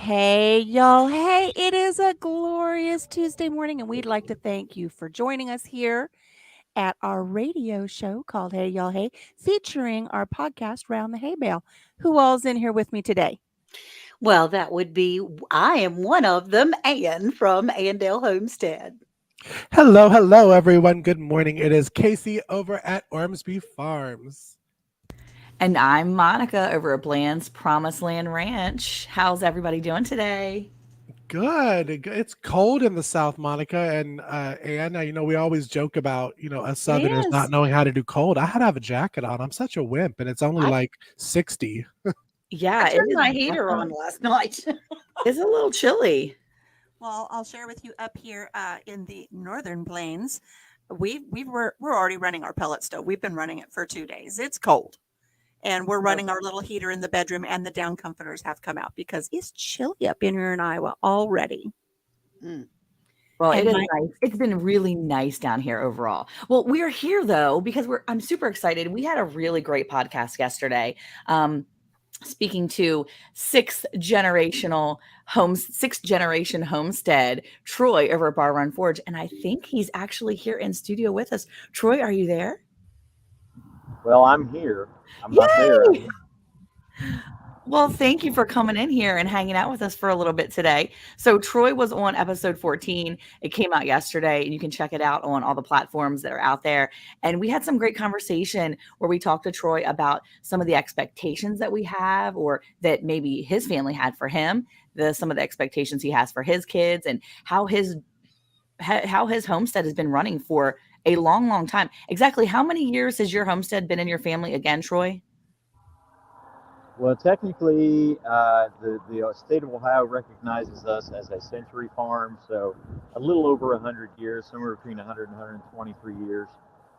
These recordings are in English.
Hey, y'all. Hey, it is a glorious Tuesday morning, and we'd like to thank you for joining us here at our radio show called Hey Y'all Hey, featuring our podcast, Round the Hay Bale. Who all's in here with me today? Well, that would be I am one of them, Ann from Andale Homestead. Hello, hello, everyone. Good morning. It is Cayce over at Ormsby Farms. And I'm Monica over at Bland's Promised Land Ranch. How's everybody doing today? Good. It's cold in the South, Monica and Anna. We always joke about us It Southerners not is. knowing how to do cold. I had to have a jacket on. I'm such a wimp, and it's only I, like 60. I Yeah, it turned is my heater on definitely last night. it's a little chilly. Well, I'll share with you up here in the northern plains. We're already running our pellet stove. We've been running it for 2 days. It's cold, and we're running our little heater in the bedroom, and the down comforters have come out because it's chilly up in here in Iowa already. Mm. Well, it And is my nice. It's been really nice down here overall. Well, we're here though because I'm super excited. We had a really great podcast yesterday. Speaking to sixth generation homestead, Troy over at Bar Run Forge. And I think he's actually here in studio with us. Troy, are you there? Well, I'm here. I'm not there. I'm Yay! here. Well, thank you for coming in here and hanging out with us for a little bit today. So, Troy was on episode 14. It came out yesterday, and you can check it out on all the platforms that are out there. And we had some great conversation where we talked to Troy about some of the expectations that we have, or that maybe his family had for him, some of the expectations he has for his kids, and how his homestead has been running for a long, long time. Exactly how many years has your homestead been in your family again, Troy? Well, technically, the state of Ohio recognizes us as a century farm, so a little over 100 years, somewhere between 100 and 123 years.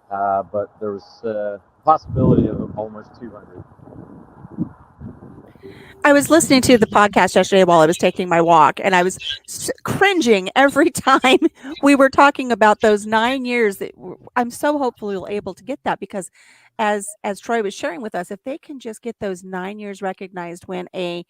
But there was a possibility of almost 200. I was listening to the podcast yesterday while I was taking my walk, and I was cringing every time we were talking about those 9 years. I'm so hopeful we'll able to get that because, as Troy was sharing with us, if they can just get those 9 years recognized when a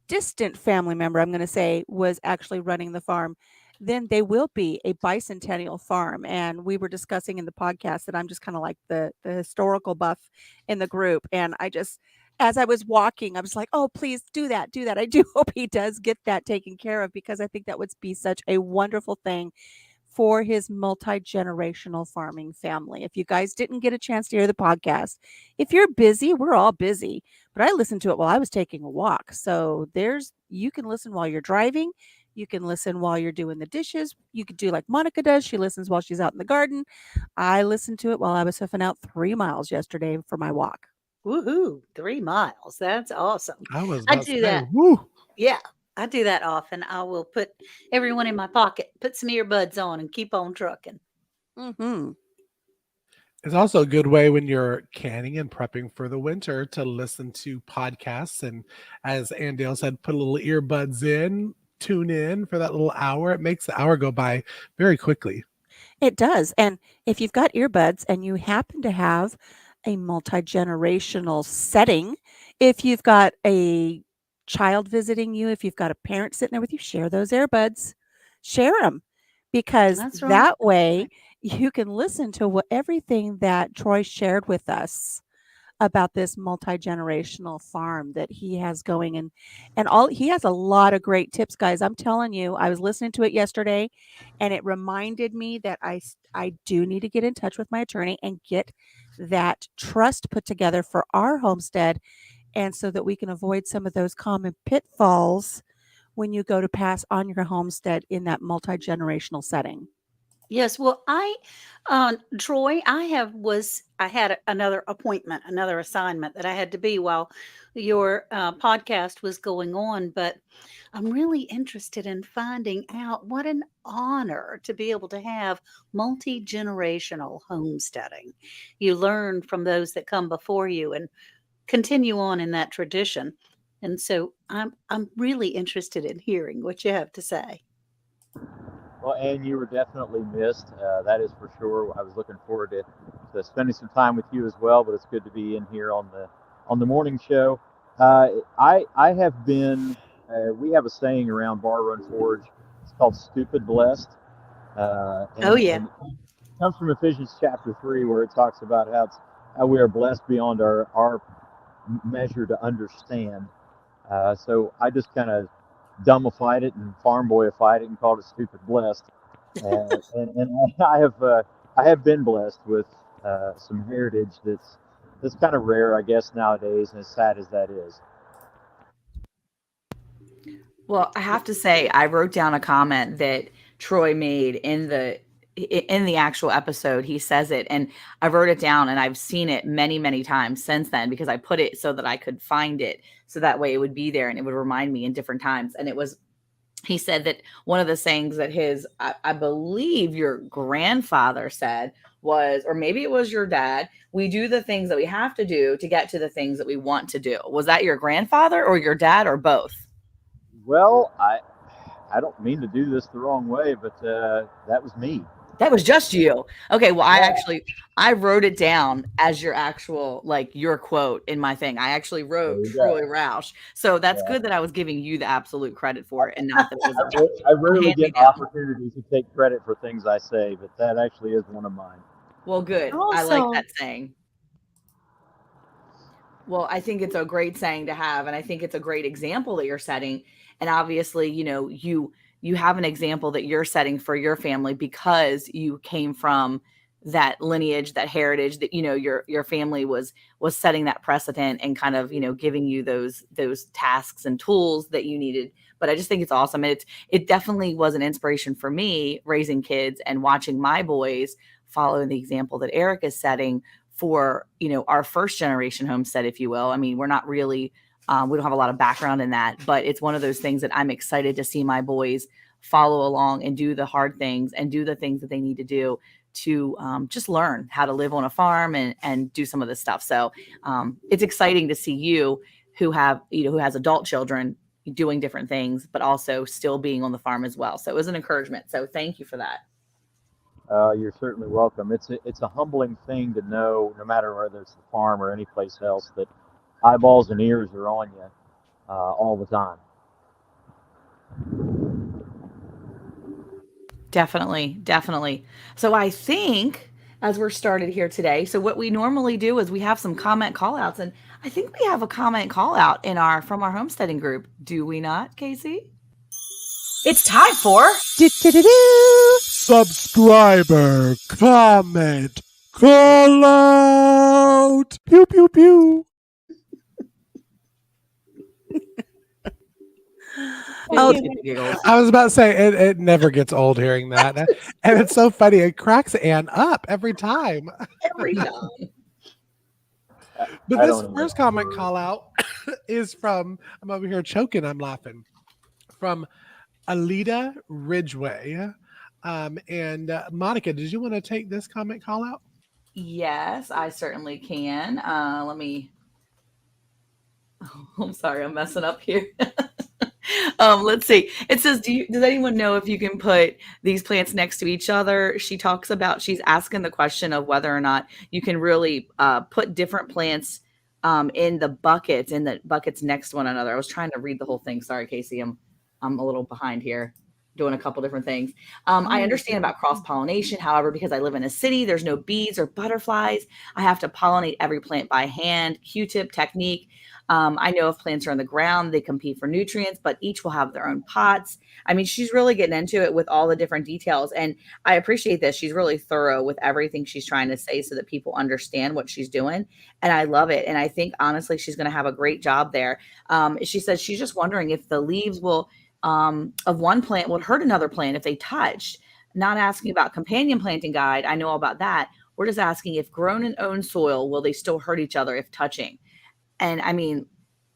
distant family member, I'm going to say, was actually running the farm, then they will be a bicentennial farm. And we were discussing in the podcast that I'm just kind of like the historical buff in the group. And I just, as I was walking, I was like, oh, please do that, do that. I do hope he does get that taken care of because I think that would be such a wonderful thing for his multi-generational farming family. If you guys didn't get a chance to hear the podcast, if you're busy, we're all busy, but I listened to it while I was taking a walk. So there's you can listen while you're driving, you can listen while you're doing the dishes. You could do like Monica does. She listens while she's out in the garden. I listened to it while I was hoofing out 3 miles yesterday for my walk. Woohoo, 3 miles. That's awesome. I was I about to do say, that. woo. Yeah, I do that often. I will put everyone in my pocket, put some earbuds on, and keep on trucking. Mhm. It's also a good way when you're canning and prepping for the winter to listen to podcasts. And as Andale said, put a little earbuds in, tune in for that little hour. It makes the hour go by very quickly. It does. And if you've got earbuds and you happen to have a multi-generational setting, if you've got a child visiting you, if you've got a parent sitting there with you, share those earbuds. Share them because That's right. that way you can listen to what everything that Troy shared with us about this multi-generational farm that he has going, and all he has a lot of great tips, guys. I'm telling you, I was listening to it yesterday and it reminded me that I do need to get in touch with my attorney and get that trust put together for our homestead, and so that we can avoid some of those common pitfalls when you go to pass on your homestead in that multi-generational setting. Yes, well, Troy, I had another appointment, another assignment that I had to be while your podcast was going on, but I'm really interested in finding out what an honor to be able to have multi-generational homesteading. You learn from those that come before you and continue on in that tradition. And so I'm really interested in hearing what you have to say. Well, and you were definitely missed. That is for sure. I was looking forward to spending some time with you as well. But it's good to be in here on the morning show. I have been we have a saying around Bar Run Forge. It's called "Stupid Blessed," Oh, yeah. and it comes from Ephesians chapter 3, where it talks about how we are blessed beyond our measure to understand. So I just kind of dumbified it and farm boyified it and called it "Stupid Blessed." And I have been blessed with some heritage that's kind of rare, I guess, nowadays, and as sad as that is. Well, I have to say, I wrote down a comment that Troy made in the actual episode. He says it, and I wrote it down, and I've seen it many, many times since then because I put it so that I could find it, so that way it would be there and it would remind me in different times. And he said that one of the sayings that I believe your grandfather said was, or maybe it was your dad, we do the things that we have to do to get to the things that we want to do. Was that your grandfather or your dad or both? Well, I don't mean to do this the wrong way, but that was me. That was just you. Okay. Well, Yeah. I wrote it down as your actual, like your quote in my thing. I actually wrote There you Troy go. Roush. So that's Yeah. good that I was giving you the absolute credit for it and not that it was I rarely get hand-me-down. opportunities to take credit for things I say, but that actually is one of mine. Well, good. I like Also, that saying. Well, I think it's a great saying to have, and I think it's a great example that you're setting. And obviously, you have an example that you're setting for your family because you came from that lineage, that heritage, that your family was setting that precedent and kind of giving you those tasks and tools that you needed. But I just think it's awesome. And it definitely was an inspiration for me raising kids and watching my boys follow the example that Eric is setting for our first generation homestead, if you will. I mean, we're not really we don't have a lot of background in that, but it's one of those things that I'm excited to see my boys follow along and do the hard things and do the things that they need to do to just learn how to live on a farm and do some of this stuff. So it's exciting to see you who has adult children doing different things, but also still being on the farm as well. So it was an encouragement. So thank you for that. You're certainly welcome. It's a humbling thing to know, no matter whether it's the farm or any place else, that eyeballs and ears are on you all the time. Definitely. So I think as we're started here today, so what we normally do is we have some comment call outs, and I think we have a comment call out from our homesteading group. Do we not, Cayce? It's time for Subscriber comment call out. Pew pew pew. Oh, giggles. I was about to say it never gets old hearing that, and it's so funny. It cracks Ann up every time. Every time. But I this don't even first know. comment call out is from, I'm over here choking, I'm laughing, from Alita Ridgeway. And Monica, did you want to take this comment call out? Yes, I certainly can. I'm sorry, I'm messing up here. Let's see. It says, does anyone know if you can put these plants next to each other? She's asking the question of whether or not you can really put different plants in the buckets next to one another. I was trying to read the whole thing. Sorry, Cayce. I'm a little behind here doing a couple different things. I understand about cross-pollination. However, because I live in a city, there's no bees or butterflies. I have to pollinate every plant by hand. Q-tip technique. I know if plants are in the ground, they compete for nutrients, but each will have their own pots. I mean, she's really getting into it with all the different details. And I appreciate this. She's really thorough with everything she's trying to say so that people understand what she's doing. And I love it. And I think, honestly, she's going to have a great job there. She says she's just wondering if the leaves of one plant would hurt another plant if they touched. Not asking about companion planting guide. I know all about that. We're just asking if grown in own soil, will they still hurt each other if touching? And I mean,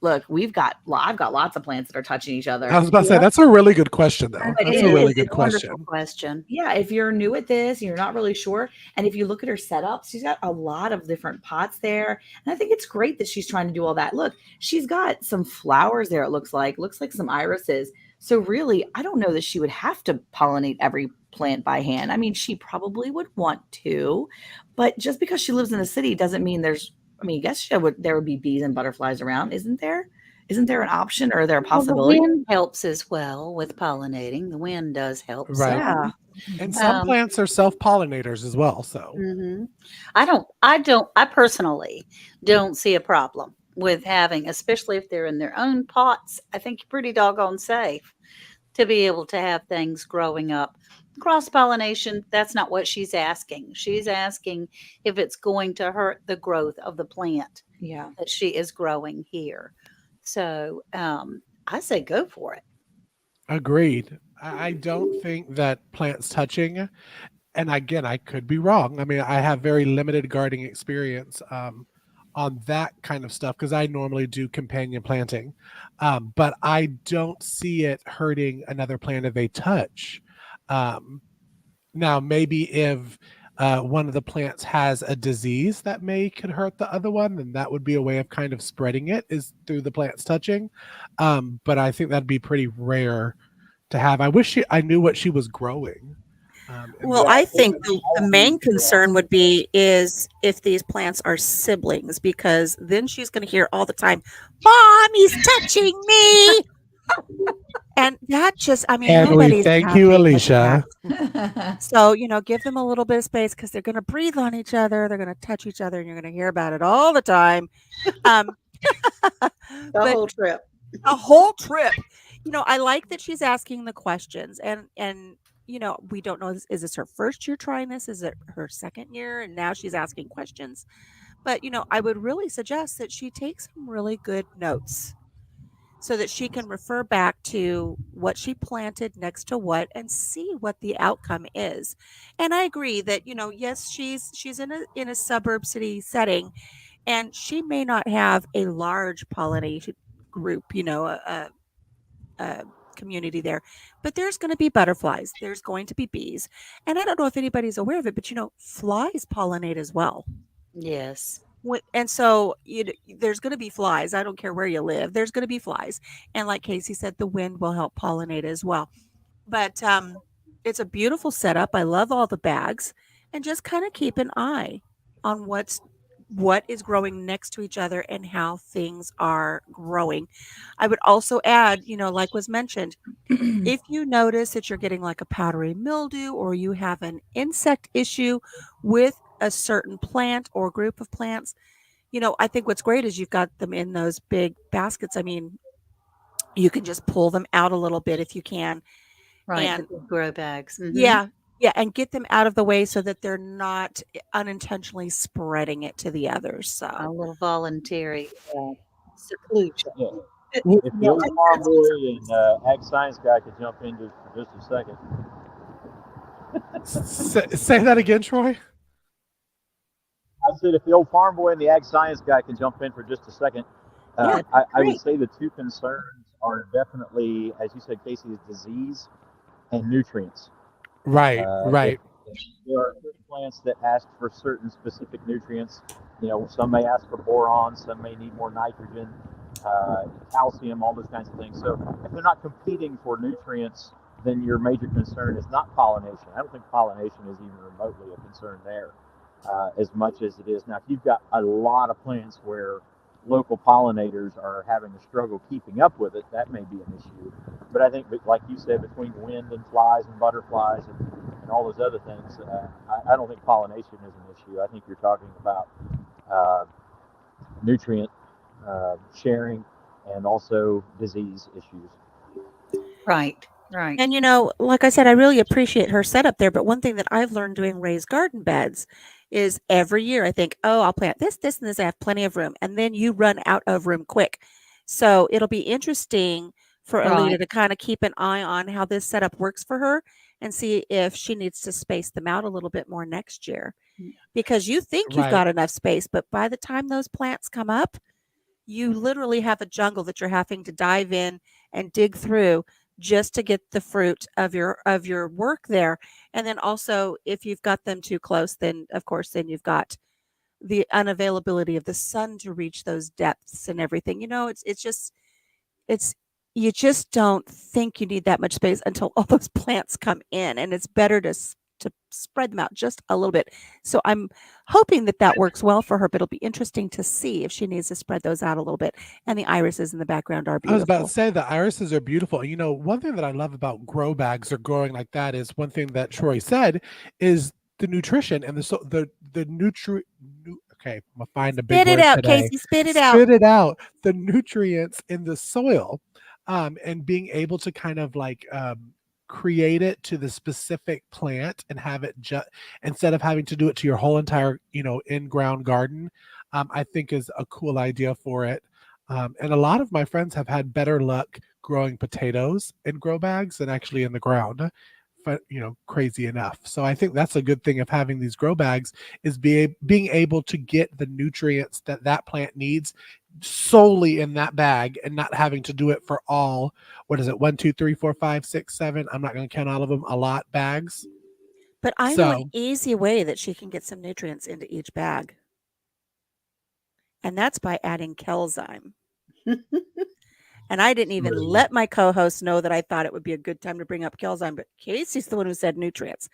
look, I've got lots of plants that are touching each other. I was about to say, that's a really good question, though. It That's a really is. good It's a wonderful question. question. Yeah, if you're new at this and you're not really sure, and if you look at her setup, she's got a lot of different pots there. And I think it's great that she's trying to do all that. Look, she's got some flowers there, it looks like some irises. So really, I don't know that she would have to pollinate every plant by hand. I mean, she probably would want to, but just because she lives in a city doesn't mean I guess there would be bees and butterflies around, isn't there? Isn't there an option or are there a Well, the possibility? wind helps as well with pollinating. The wind does help. Right. Yeah. And some Um, plants are self-pollinators as well. So mhm. I personally don't see a problem with having, especially if they're in their own pots. I think you're pretty doggone safe to be able to have things growing up. Cross pollination, that's not what she's asking. She's asking if it's going to hurt the growth of the plant Yeah. that she is growing here. So I say go for it. agreed. I don't think that plants touching, and again, I could be wrong. I mean, I have very limited gardening experience on that kind of stuff because I normally do companion planting, but I don't see it hurting another plant if they touch. Um, Now, maybe if one of the plants has a disease that may could hurt the other one, then that would be a way of kind of spreading it is through the plants touching. But I think that'd be pretty rare to have. I wish I knew what she was growing. Well, I think the main concern would be is if these plants are siblings, because then she's going to hear all the time, "Mommy's touching me," and that just, I mean, And we nobody's thank you, happy with that. Alicia. So, give them a little bit of space because they're going to breathe on each other, they're going to touch each other, and you're going to hear about it all the time. Um, The but whole trip. a whole trip. I like that she's asking the questions, and we don't know, is this her first year trying this? Is it her second year? And now she's asking questions. But I would really suggest that she take some really good notes so that she can refer back to what she planted next to what and see what the outcome is. And I agree that, yes, she's in a suburb city setting, and she may not have a large pollination group, a community there, but there's going to be butterflies, there's going to be bees, and I don't know if anybody's aware of it, but flies pollinate as well. Yes. And so there's going to be flies. I don't care where you live, there's going to be flies, and like Cayce said, the wind will help pollinate as well. But it's a beautiful setup. I love all the bags, and just kind of keep an eye on what is growing next to each other and how things are growing. I would also add, like was mentioned, if you notice that you're getting like a powdery mildew or you have an insect issue with a certain plant or group of plants, I think what's great is you've got them in those big baskets. I mean, you can just pull them out a little bit if you can. Right. And The big grow bags. Mhm. yeah, and get them out of the way so that they're not unintentionally spreading it to the others. A So little voluntary seclusion. Yeah. If the old farm boy and ag science guy could jump in just for just a second. Say that again, Troy. I said if the old farm boy and the ag science guy can jump in for just a second, Yeah, I would great. say the two concerns are definitely, as you said, Cayce, is disease and nutrients. Right, right. If there are certain plants that ask for certain specific nutrients. Some may ask for boron, some may need more nitrogen, calcium, all those kinds of things. So if they're not competing for nutrients, then your major concern is not pollination. I don't think pollination is even remotely a concern there, as much as it is now. If you've got a lot of plants where local pollinators are having a struggle keeping up with it, that may be an issue. But I think, like you said, between wind and flies and butterflies and all those other things, I don't think pollination is an issue. I think you're talking about nutrient sharing and also disease issues. Right. Right. And like I said, I really appreciate her setup there. But one thing that I've learned doing raised garden beds is every year I think, oh, I'll plant this, this, and this. I have plenty of room. And then you run out of room quick. So it'll be interesting for Alita Right. to kind of keep an eye on how this setup works for her and see if she needs to space them out a little bit more next year. Because you think you've Right. got enough space, but by the time those plants come up, you literally have a jungle that you're having to dive in and dig through just to get the fruit of your work there. And then also, if you've got them too close, then of course then you've got the unavailability of the sun to reach those depths and everything. It's you just don't think you need that much space until all those plants come in, and it's better to spread them out just a little bit. So I'm hoping that works well for her, but it'll be interesting to see if she needs to spread those out a little bit. And the irises in the background are I was about beautiful. to say the irises are beautiful. You know, one thing that I love about grow bags or growing like that is one thing that Troy said is the nutrition and okay, I'm gonna find a big Spit it word out, today. Cayce. Spit it out. Spit it out. The nutrients in the soil, and being able to kind of like create it to the specific plant and have it just instead of having to do it to your whole entire, you know, in-ground garden, I think is a cool idea for it. And a lot of my friends have had better luck growing potatoes in grow bags than actually in the ground. But, you know, crazy enough. So I think that's a good thing of having these grow bags is being able to get the nutrients that that plant needs solely in that bag and not having to do it for all, what is it, 1, 2, 3, 4, 5, 6, 7, I'm not going to count all of them, a lot bags. But I know an So easy way that she can get some nutrients into each bag. And that's by adding Kelzyme. And I didn't even let my co-host know that I thought it would be a good time to bring up Kelzyme, but Cayce's the one who said nutrients.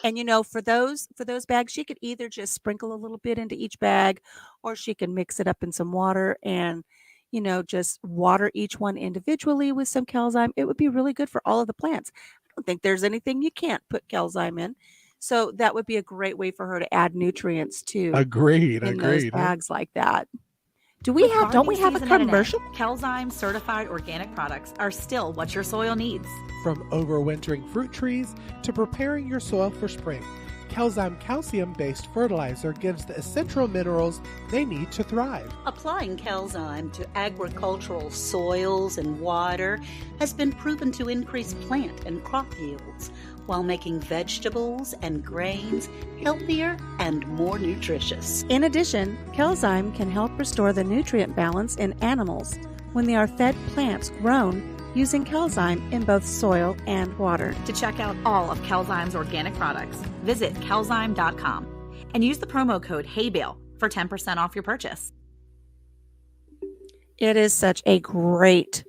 And you know, for those bags, she could either just sprinkle a little bit into each bag, or she can mix it up in some water and, you know, just water each one individually with some Kelzyme. It would be really good for all of the plants. I don't think there's anything you can't put Kelzyme in. So that would be a great way for her to add nutrients too agreed. in those bags like that. Don't we have a commercial? Kelzyme certified organic products are still what your soil needs. From overwintering fruit trees to preparing your soil for spring, Kelzyme calcium-based fertilizer gives the essential minerals they need to thrive. Applying Kelzyme to agricultural soils and water has been proven to increase plant and crop yields while making vegetables and grains healthier and more nutritious. In addition, Kelzyme can help restore the nutrient balance in animals when they are fed plants grown using Kelzyme in both soil and water. To check out all of Kelzyme's organic products, visit kelzyme.com and use the promo code HAYBALE for 10% off your purchase. It is such a great,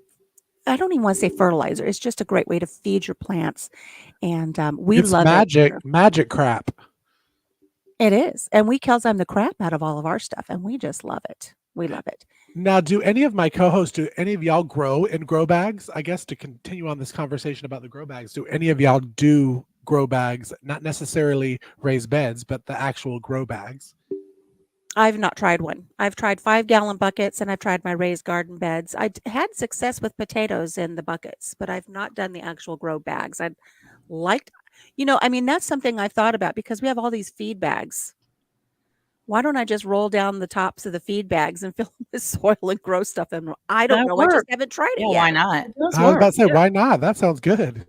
I don't even want to say fertilizer. It's just a great way to feed your plants. And we It's love magic crap. It is. And we Kelzyme the crap out of all of our stuff. And we just love it. We love it. Now, do any of my co-hosts, do any of y'all grow in grow bags? I guess to continue on this conversation about the grow bags, do any of y'all do grow bags, not necessarily raised beds, but the actual grow bags? I've not tried one. I've tried 5-gallon buckets and I've tried my raised garden beds. I had success with potatoes in the buckets, but I've not done the actual grow bags. I'd liked, you know, I mean, that's something I've thought about because we have all these feed bags. Why don't I just roll down the tops of the feed bags and fill them with soil and grow stuff? And I don't know. I just haven't tried it yet. Why not? I was about to say, why not? That sounds good.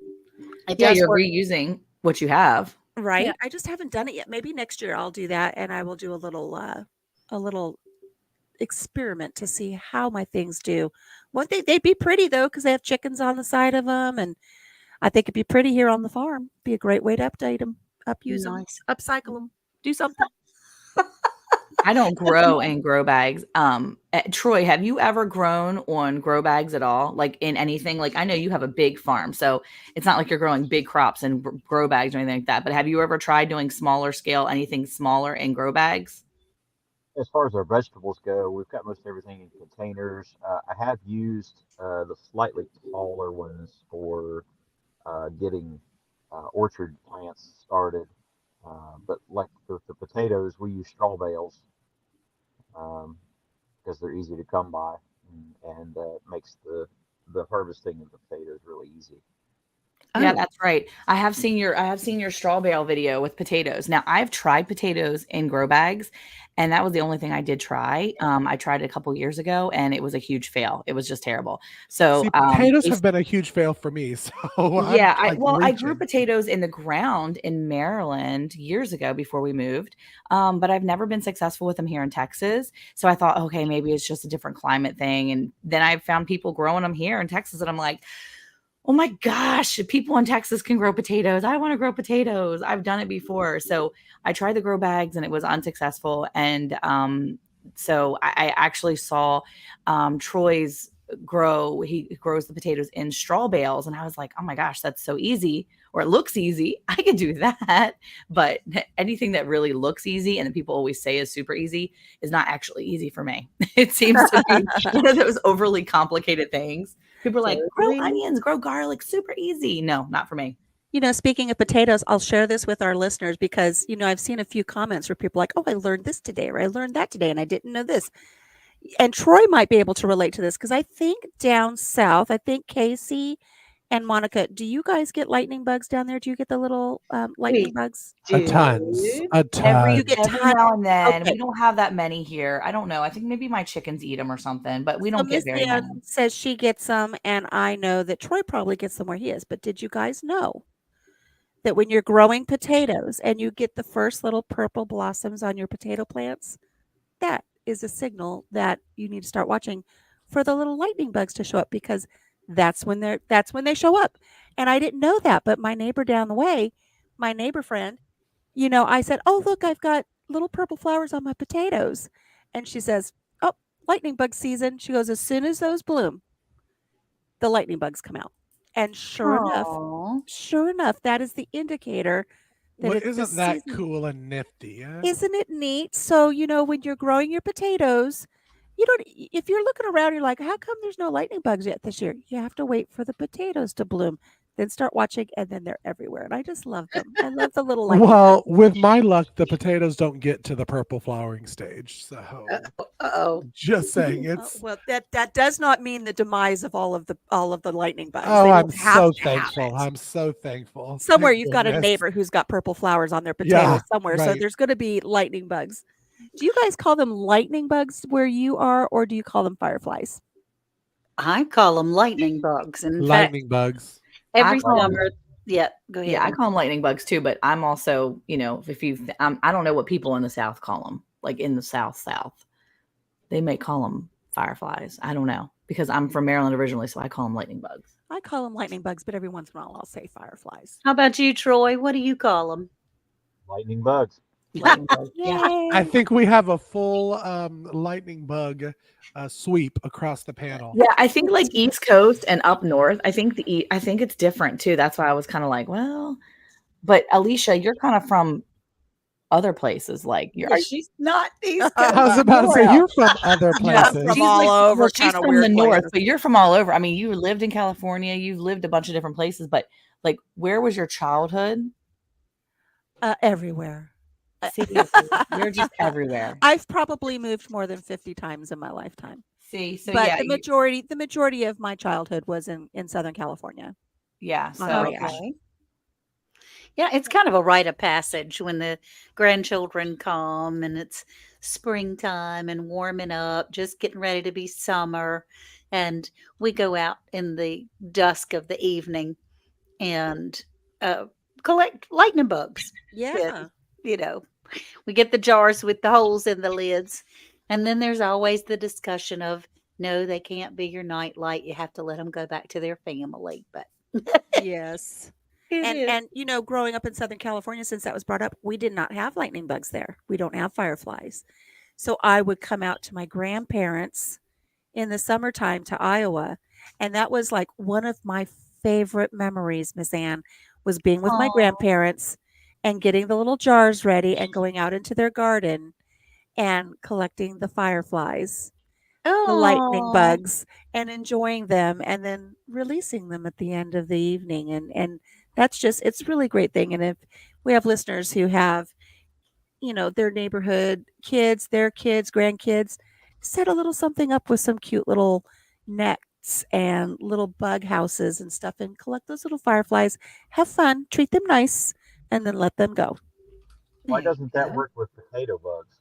Yeah, you're reusing what you have. Right. Yeah. I just haven't done it yet. Maybe next year I'll do that and I will do a little experiment to see how my things do. One thing, they'd be pretty though, because they have chickens on the side of them. And I think it'd be pretty here on the farm. Be a great way to update them, upuse them, upcycle them, do something. I don't grow in grow bags. Troy, have you ever grown on grow bags at all? Like in anything? Like I know you have a big farm, so it's not like you're growing big crops in grow bags or anything like that. But have you ever tried doing smaller scale, anything smaller in grow bags? As far as our vegetables go, we've got most everything in containers. I have used the slightly taller ones for getting orchard plants started. But like the potatoes, we use straw bales because they're easy to come by and makes the harvesting of the potatoes really easy. Yeah, that's right. I have seen your straw bale video with potatoes. Now I've tried potatoes in grow bags, and that was the only thing I did try. I tried it a couple years ago, and it was a huge fail. It was just terrible. So See, potatoes have been a huge fail for me. So yeah, I grew reaching. potatoes in the ground in Maryland years ago before we moved, but I've never been successful with them here in Texas. So I thought, okay, maybe it's just a different climate thing. And then I found people growing them here in Texas, and I'm like, oh my gosh, people in Texas can grow potatoes. I want to grow potatoes. I've done it before. So I tried the grow bags and it was unsuccessful. And so I actually saw Troy's he grows the potatoes in straw bales. And I was like, oh my gosh, that's so easy, or it looks easy. I can do that. But anything that really looks easy and that people always say is super easy is not actually easy for me. It seems to be one of those overly complicated things. People are like, grow onions, grow garlic, super easy. No, not for me. Speaking of potatoes, I'll share this with our listeners because, I've seen a few comments where people are like, oh, I learned this today, or I learned that today, and I didn't know this. And Troy might be able to relate to this because I think down south, Cayce and Monica, do you guys get lightning bugs down there? Do you get the little lightning bugs? A tons. Every You get every tons. now and then. Okay. We don't have that many here. I don't know. I think maybe my chickens eat them or something, but we So don't get Miss very Ann many. says she gets some, and I know that Troy probably gets them where he is. But did you guys know that when you're growing potatoes and you get the first little purple blossoms on your potato plants, that is a signal that you need to start watching for the little lightning bugs to show up, because that's when they show up. And I didn't know that, but my neighbor down the way, my neighbor friend, I said, "Oh, look, I've got little purple flowers on my potatoes." And she says, "Oh, lightning bug season." She goes, "As soon as those bloom, the lightning bugs come out." And sure enough, that is the indicator that Well, it's the isn't that season. cool and nifty? Yeah? Isn't it neat? So, when you're growing your potatoes, if you're looking around, you're like, how come there's no lightning bugs yet this year? You have to wait for the potatoes to bloom, then start watching, and then they're everywhere. And I just love them. I love the little lightning Well, bugs. with my luck, the potatoes don't get to the purple flowering stage. So Uh-oh. just saying, it's. Well, that does not mean the demise of all of the lightning bugs. Oh, They I'm don't have so to have thankful. it. I'm so thankful. Somewhere Thank you've got a goodness. neighbor who's got purple flowers on their potatoes Yeah, somewhere. So right. there's going to be lightning bugs. Do you guys call them lightning bugs where you are, or do you call them fireflies? I call them lightning bugs. In fact, Lightning bugs. every I call 'em- summer, yeah, go ahead. Yeah, I call them lightning bugs too, but I'm also, if I don't know what people in the South call them, like in the South, they may call them fireflies. I don't know, because I'm from Maryland originally, so I call them lightning bugs. I call them lightning bugs, but every once in a while I'll say fireflies. How about you, Troy? What do you call them? Lightning bugs. Lightning bugs. Yeah. I think we have a full lightning bug sweep across the panel. Yeah, I think like East Coast and up north, I think it's different too. That's why I was kind of like, well, but Alicia, you're kind of from other places, like She's not East I was about to say, Well, you're from other places. from all over, she's kinda from weird the north, places. but you're from all over. I mean, you lived in California, you've lived a bunch of different places, but like, where was your childhood? Everywhere. See, you're just everywhere. I've probably moved more than 50 times in my lifetime. See, so But yeah, the majority of my childhood was in Southern California. yeah. So Oh, yeah. Okay. Yeah, it's kind of a rite of passage when the grandchildren come and it's springtime and warming up, just getting ready to be summer. And we go out in the dusk of the evening and collect lightning bugs. Yeah. You know, we get the jars with the holes in the lids. And then there's always the discussion of, no, they can't be your nightlight. You have to let them go back to their family. But Yes. it is. And growing up in Southern California, since that was brought up, we did not have lightning bugs there. We don't have fireflies. So I would come out to my grandparents in the summertime to Iowa. And that was like one of my favorite memories, Miss Ann, was being with my Aw. grandparents and getting the little jars ready and going out into their garden and collecting the fireflies, the lightning Oh, bugs, and enjoying them, and then releasing them at the end of the evening. And that's just, it's a really great thing. And if we have listeners who have, their neighborhood kids, their kids, grandkids, set a little something up with some cute little nets and little bug houses and stuff, and collect those little fireflies. Have fun, treat them nice, and then let them go. Why there doesn't you that go. work with potato bugs?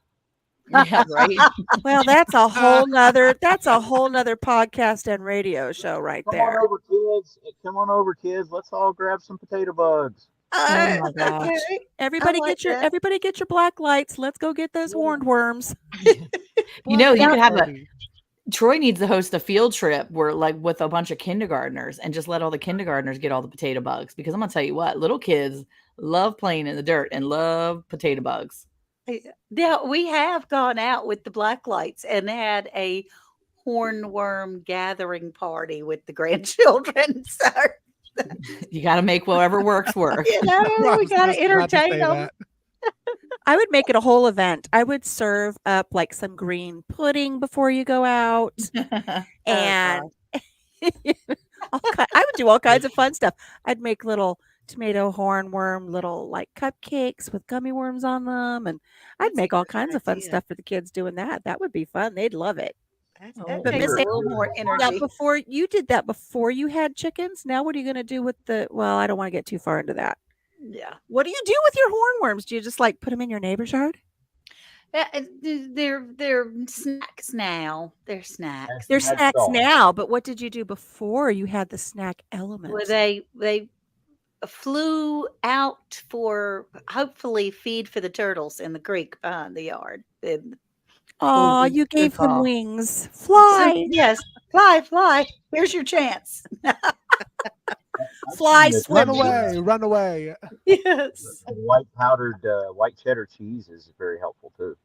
Yeah, right. Well, that's a whole nother podcast and radio show right Come on there. over, kids. Come on over, kids. Let's all grab some potato bugs. Oh my gosh. Okay. Everybody like that. everybody get your black lights. Let's go get those horned worms. You know, you could have Party. Troy needs to host a field trip where, like, with a bunch of kindergartners, and just let all the kindergartners get all the potato bugs. Because I'm gonna tell you what, little kids love playing in the dirt and love potato bugs. Yeah, we have gone out with the black lights and had a hornworm gathering party with the grandchildren. So, You got to make whatever works work. you know, I we was got to just about to entertain say them. that. I would make it a whole event. I would serve up like some green pudding before you go out, and I would do all kinds of fun stuff. I'd make little tomato hornworm, little like cupcakes with gummy worms on them, and I'd That's a make all great kinds of fun idea. stuff for the kids doing that. That would be fun. They'd love it. That Oh, But takes Miss a little more Now, energy. before you did that before you had chickens, now what are you going to do with the? Well, I don't want to get too far into that. Yeah. What do you do with your hornworms? Do you just like put them in your neighbor's yard? They're snacks now. They're snacks. They're That's snacks all. now, but what did you do before you had the snack element? Well, they flew out for hopefully feed for the turtles in the creek behind the yard. Oh, good- you good gave them call. wings. So, Fly, yes, fly. Here's your chance. fly, The swim. Run away. Yes. white powdered white cheddar cheese is very helpful too.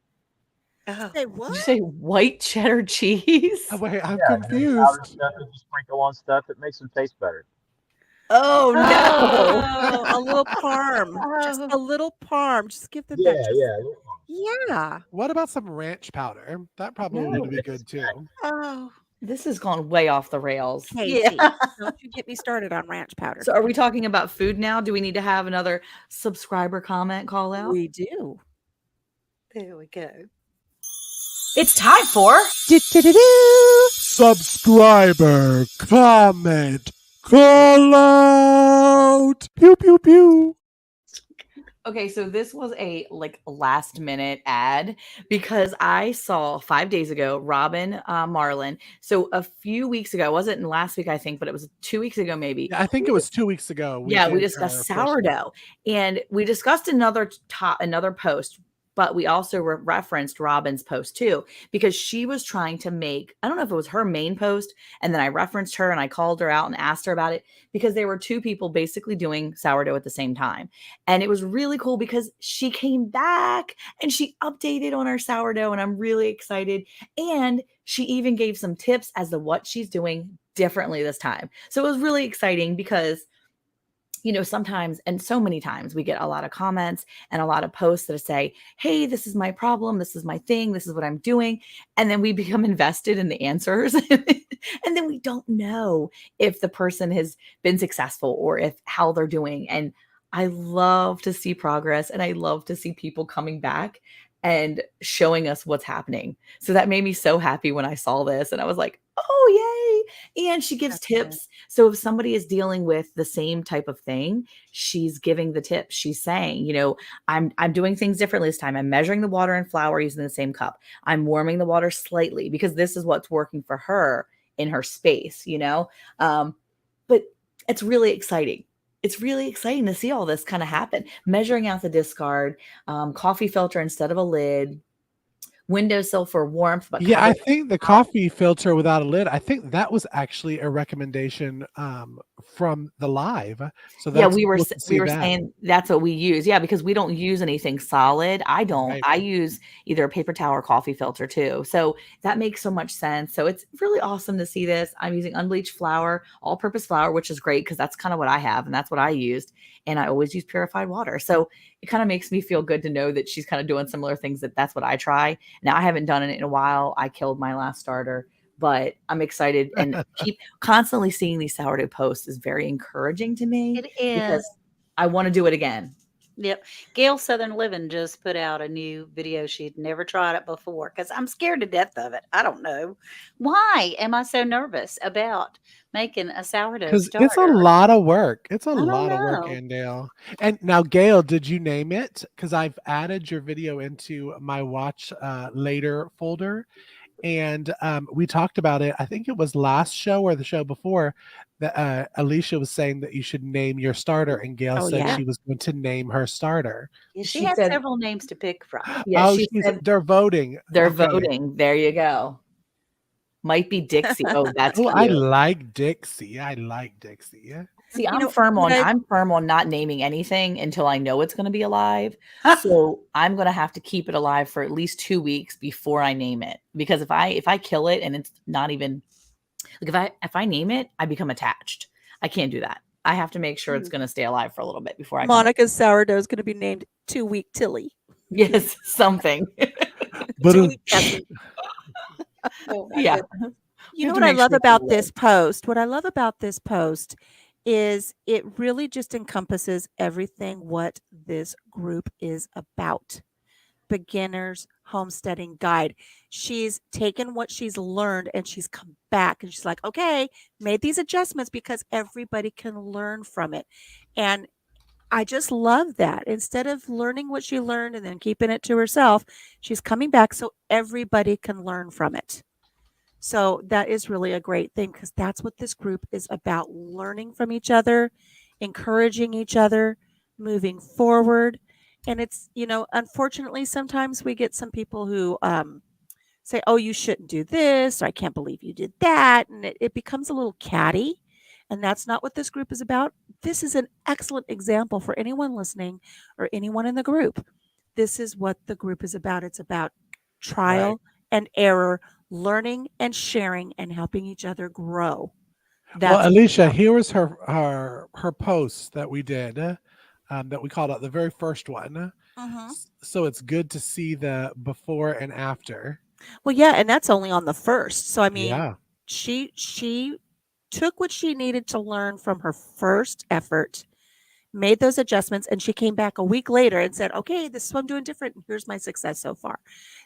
Oh, Say Did what? you say white cheddar cheese? Oh, wait, I'm Yeah, and then powdered confused. stuff that you sprinkle on stuff that makes them taste better. Oh no! Oh, a little parm. Just Oh. a little parm. Just give them Yeah, that. Yeah. What about some ranch powder? That probably No. would be good too. oh. This has gone way off the rails. Cayce. Yeah. Don't you get me started on ranch powder. So, are we talking about food now? Do we need to have another subscriber comment call out? We do. There we go. It's time for Do-do-do-do. Subscriber comment call out. Pew pew pew. Okay, so this was a last minute ad because I saw 5 days ago Robin Marlin. So a few weeks ago, it wasn't last week, I think, but it was 2 weeks ago, maybe. Yeah, I think it was 2 weeks ago. We did discussed our first sourdough, and we discussed another post, but we also referenced Robin's post too, because she was trying to make, I don't know if it was her main post, and then I referenced her and I called her out and asked her about it because there were two people basically doing sourdough at the same time. And it was really cool because she came back and she updated on her sourdough, and I'm really excited. And she even gave some tips as to what she's doing differently this time. So it was really exciting because sometimes, and so many times, we get a lot of comments and a lot of posts that say, hey, this is my problem. This is my thing. This is what I'm doing. And then we become invested in the answers. And then we don't know if the person has been successful or how they're doing. And I love to see progress, and I love to see people coming back and showing us what's happening. So that made me so happy when I saw this, and I was like, oh, yay. And she gives That's good. tips. So if somebody is dealing with the same type of thing, she's giving the tips. She's saying, I'm doing things differently this time. I'm measuring the water and flour using the same cup. I'm warming the water slightly because this is what's working for her in her space, but it's really exciting. It's really exciting to see all this kind of happen. Measuring out the discard, coffee filter instead of a lid, windowsill for warmth. But Yeah, I cover- think the coffee filter without a lid, I think that was actually a recommendation from the live. So yeah, that's we were cool to see that. saying that's what we use. Yeah, because we don't use anything solid. I don't. Right. I use either a paper towel or coffee filter too. So that makes so much sense. So it's really awesome to see this. I'm using unbleached flour, all-purpose flour, which is great because that's kind of what I have and that's what I used. And I always use purified water. So it kind of makes me feel good to know that she's kind of doing similar things. That's what I try. Now I haven't done it in a while. I killed my last starter. But I'm excited, and keep constantly seeing these sourdough posts is very encouraging to me It is. because I want to do it again. Yep. Gail Southern Living just put out a new video. She'd never tried it before because I'm scared to death of it. I don't know. Why am I so nervous about making a sourdough Because starter? it's a lot of work. It's a don't lot of work, know. Andale. And now, Gail, did you name it? Because I've added your video into my watch later folder. And we talked about it. I think it was last show or the show before that Alicia was saying that you should name your starter, and Gail Oh, said yeah. she was going to name her starter. Yeah, she She has said- several names to pick from. Yeah, oh, she said they're voting. they're Okay. voting. There you go. Might be Dixie. Oh, that's Oh, cute. I like Dixie. I like Dixie. Yeah. See, You I'm know, firm what on I I'm firm on not naming anything until I know it's going to be alive. So I'm going to have to keep it alive for at least 2 weeks before I name it. Because if I kill it and it's not even like if I name it, I become attached. I can't do that. I have to make sure it's going to stay alive for a little bit before I come up. Monica's sourdough is going to be named 2 Week Tilly. Yes, something. But 2 Week Tessie. Oh my Yeah. goodness. You have know to what I make love sure it's about alive. this post? What I love about this post is it really just encompasses everything what this group is about. Beginner's homesteading guide. She's taken what she's learned and she's come back and she's like, okay, made these adjustments because everybody can learn from it. And I just love that. Instead of learning what she learned and then keeping it to herself, she's coming back so everybody can learn from it. So that is really a great thing because that's what this group is about, learning from each other, encouraging each other, moving forward. And it's, unfortunately, sometimes we get some people who say, oh, you shouldn't do this, or I can't believe you did that. And it becomes a little catty. And that's not what this group is about. This is an excellent example for anyone listening or anyone in the group. This is what the group is about. It's about trial and error, learning and sharing and helping each other grow. Well, That's Alicia, here was her post that we did, that we called out the very first one. Mhm. So it's good to see the before and after. Well, yeah, and that's only on the first. So I mean, Yeah. she took what she needed to learn from her first effort, made those adjustments, and she came back a week later and said, okay, this is what I'm doing different. Here's my success so far.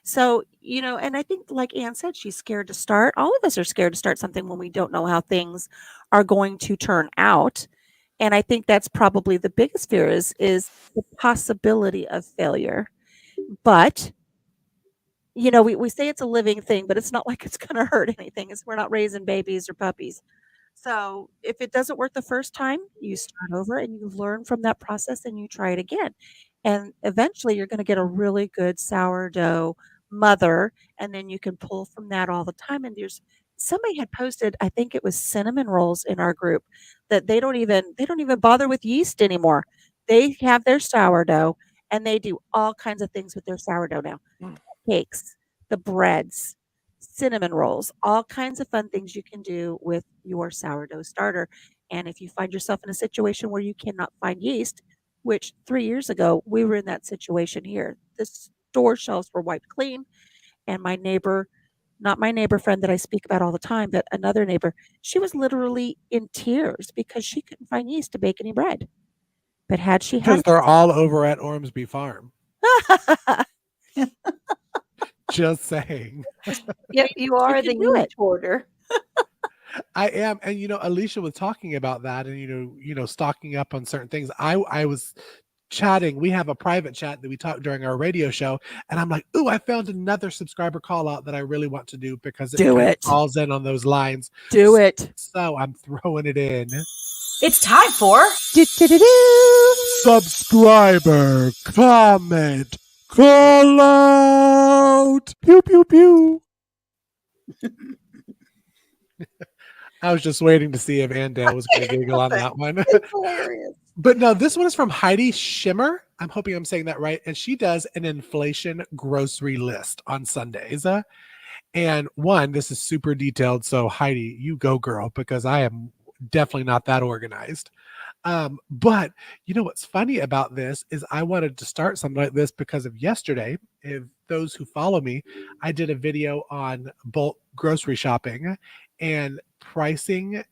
So, and I think, like Ann said, she's scared to start. All of us are scared to start something when we don't know how things are going to turn out. And I think that's probably the biggest fear is the possibility of failure. But we say it's a living thing, but it's not like it's going to hurt anything. We're not raising babies or puppies. So if it doesn't work the first time, you start over and you learn from that process and you try it again. And eventually you're going to get a really good sourdough mother. And then you can pull from that all the time. And somebody had posted, I think it was cinnamon rolls in our group, that they don't even bother with yeast anymore. They have their sourdough and they do all kinds of things with their sourdough now. Cakes, the breads, cinnamon rolls, all kinds of fun things you can do with your sourdough starter. And if you find yourself in a situation where you cannot find yeast, which 3 years ago we were in that situation here, the store shelves were wiped clean. And my neighbor, not my neighbor friend that I speak about all the time, but another neighbor, she was literally in tears because she couldn't find yeast to bake any bread. But had she Because had they're all over at Ormsby Farm. Just saying. Yep, you you are can the do it. yeast hoarder. I am. And Alicia was talking about that and stocking up on certain things. I was chatting. We have a private chat that we talk during our radio show. And I'm like, ooh, I found another subscriber call out that I really want to do because it Do kind of it. falls in on those lines. Do it. So I'm throwing it in. It's time for Do-do-do-do. Subscriber comment call out. Pew pew pew. I was just waiting to see if Andale was going to giggle on that one. It's hilarious. But no, this one is from Heidi Shimmer. I'm hoping I'm saying that right. And she does an inflation grocery list on Sundays. And this is super detailed. So Heidi, you go girl, because I am definitely not that organized. But what's funny about this is I wanted to start something like this because of yesterday. If those who follow me, I did a video on bulk grocery shopping and pricing.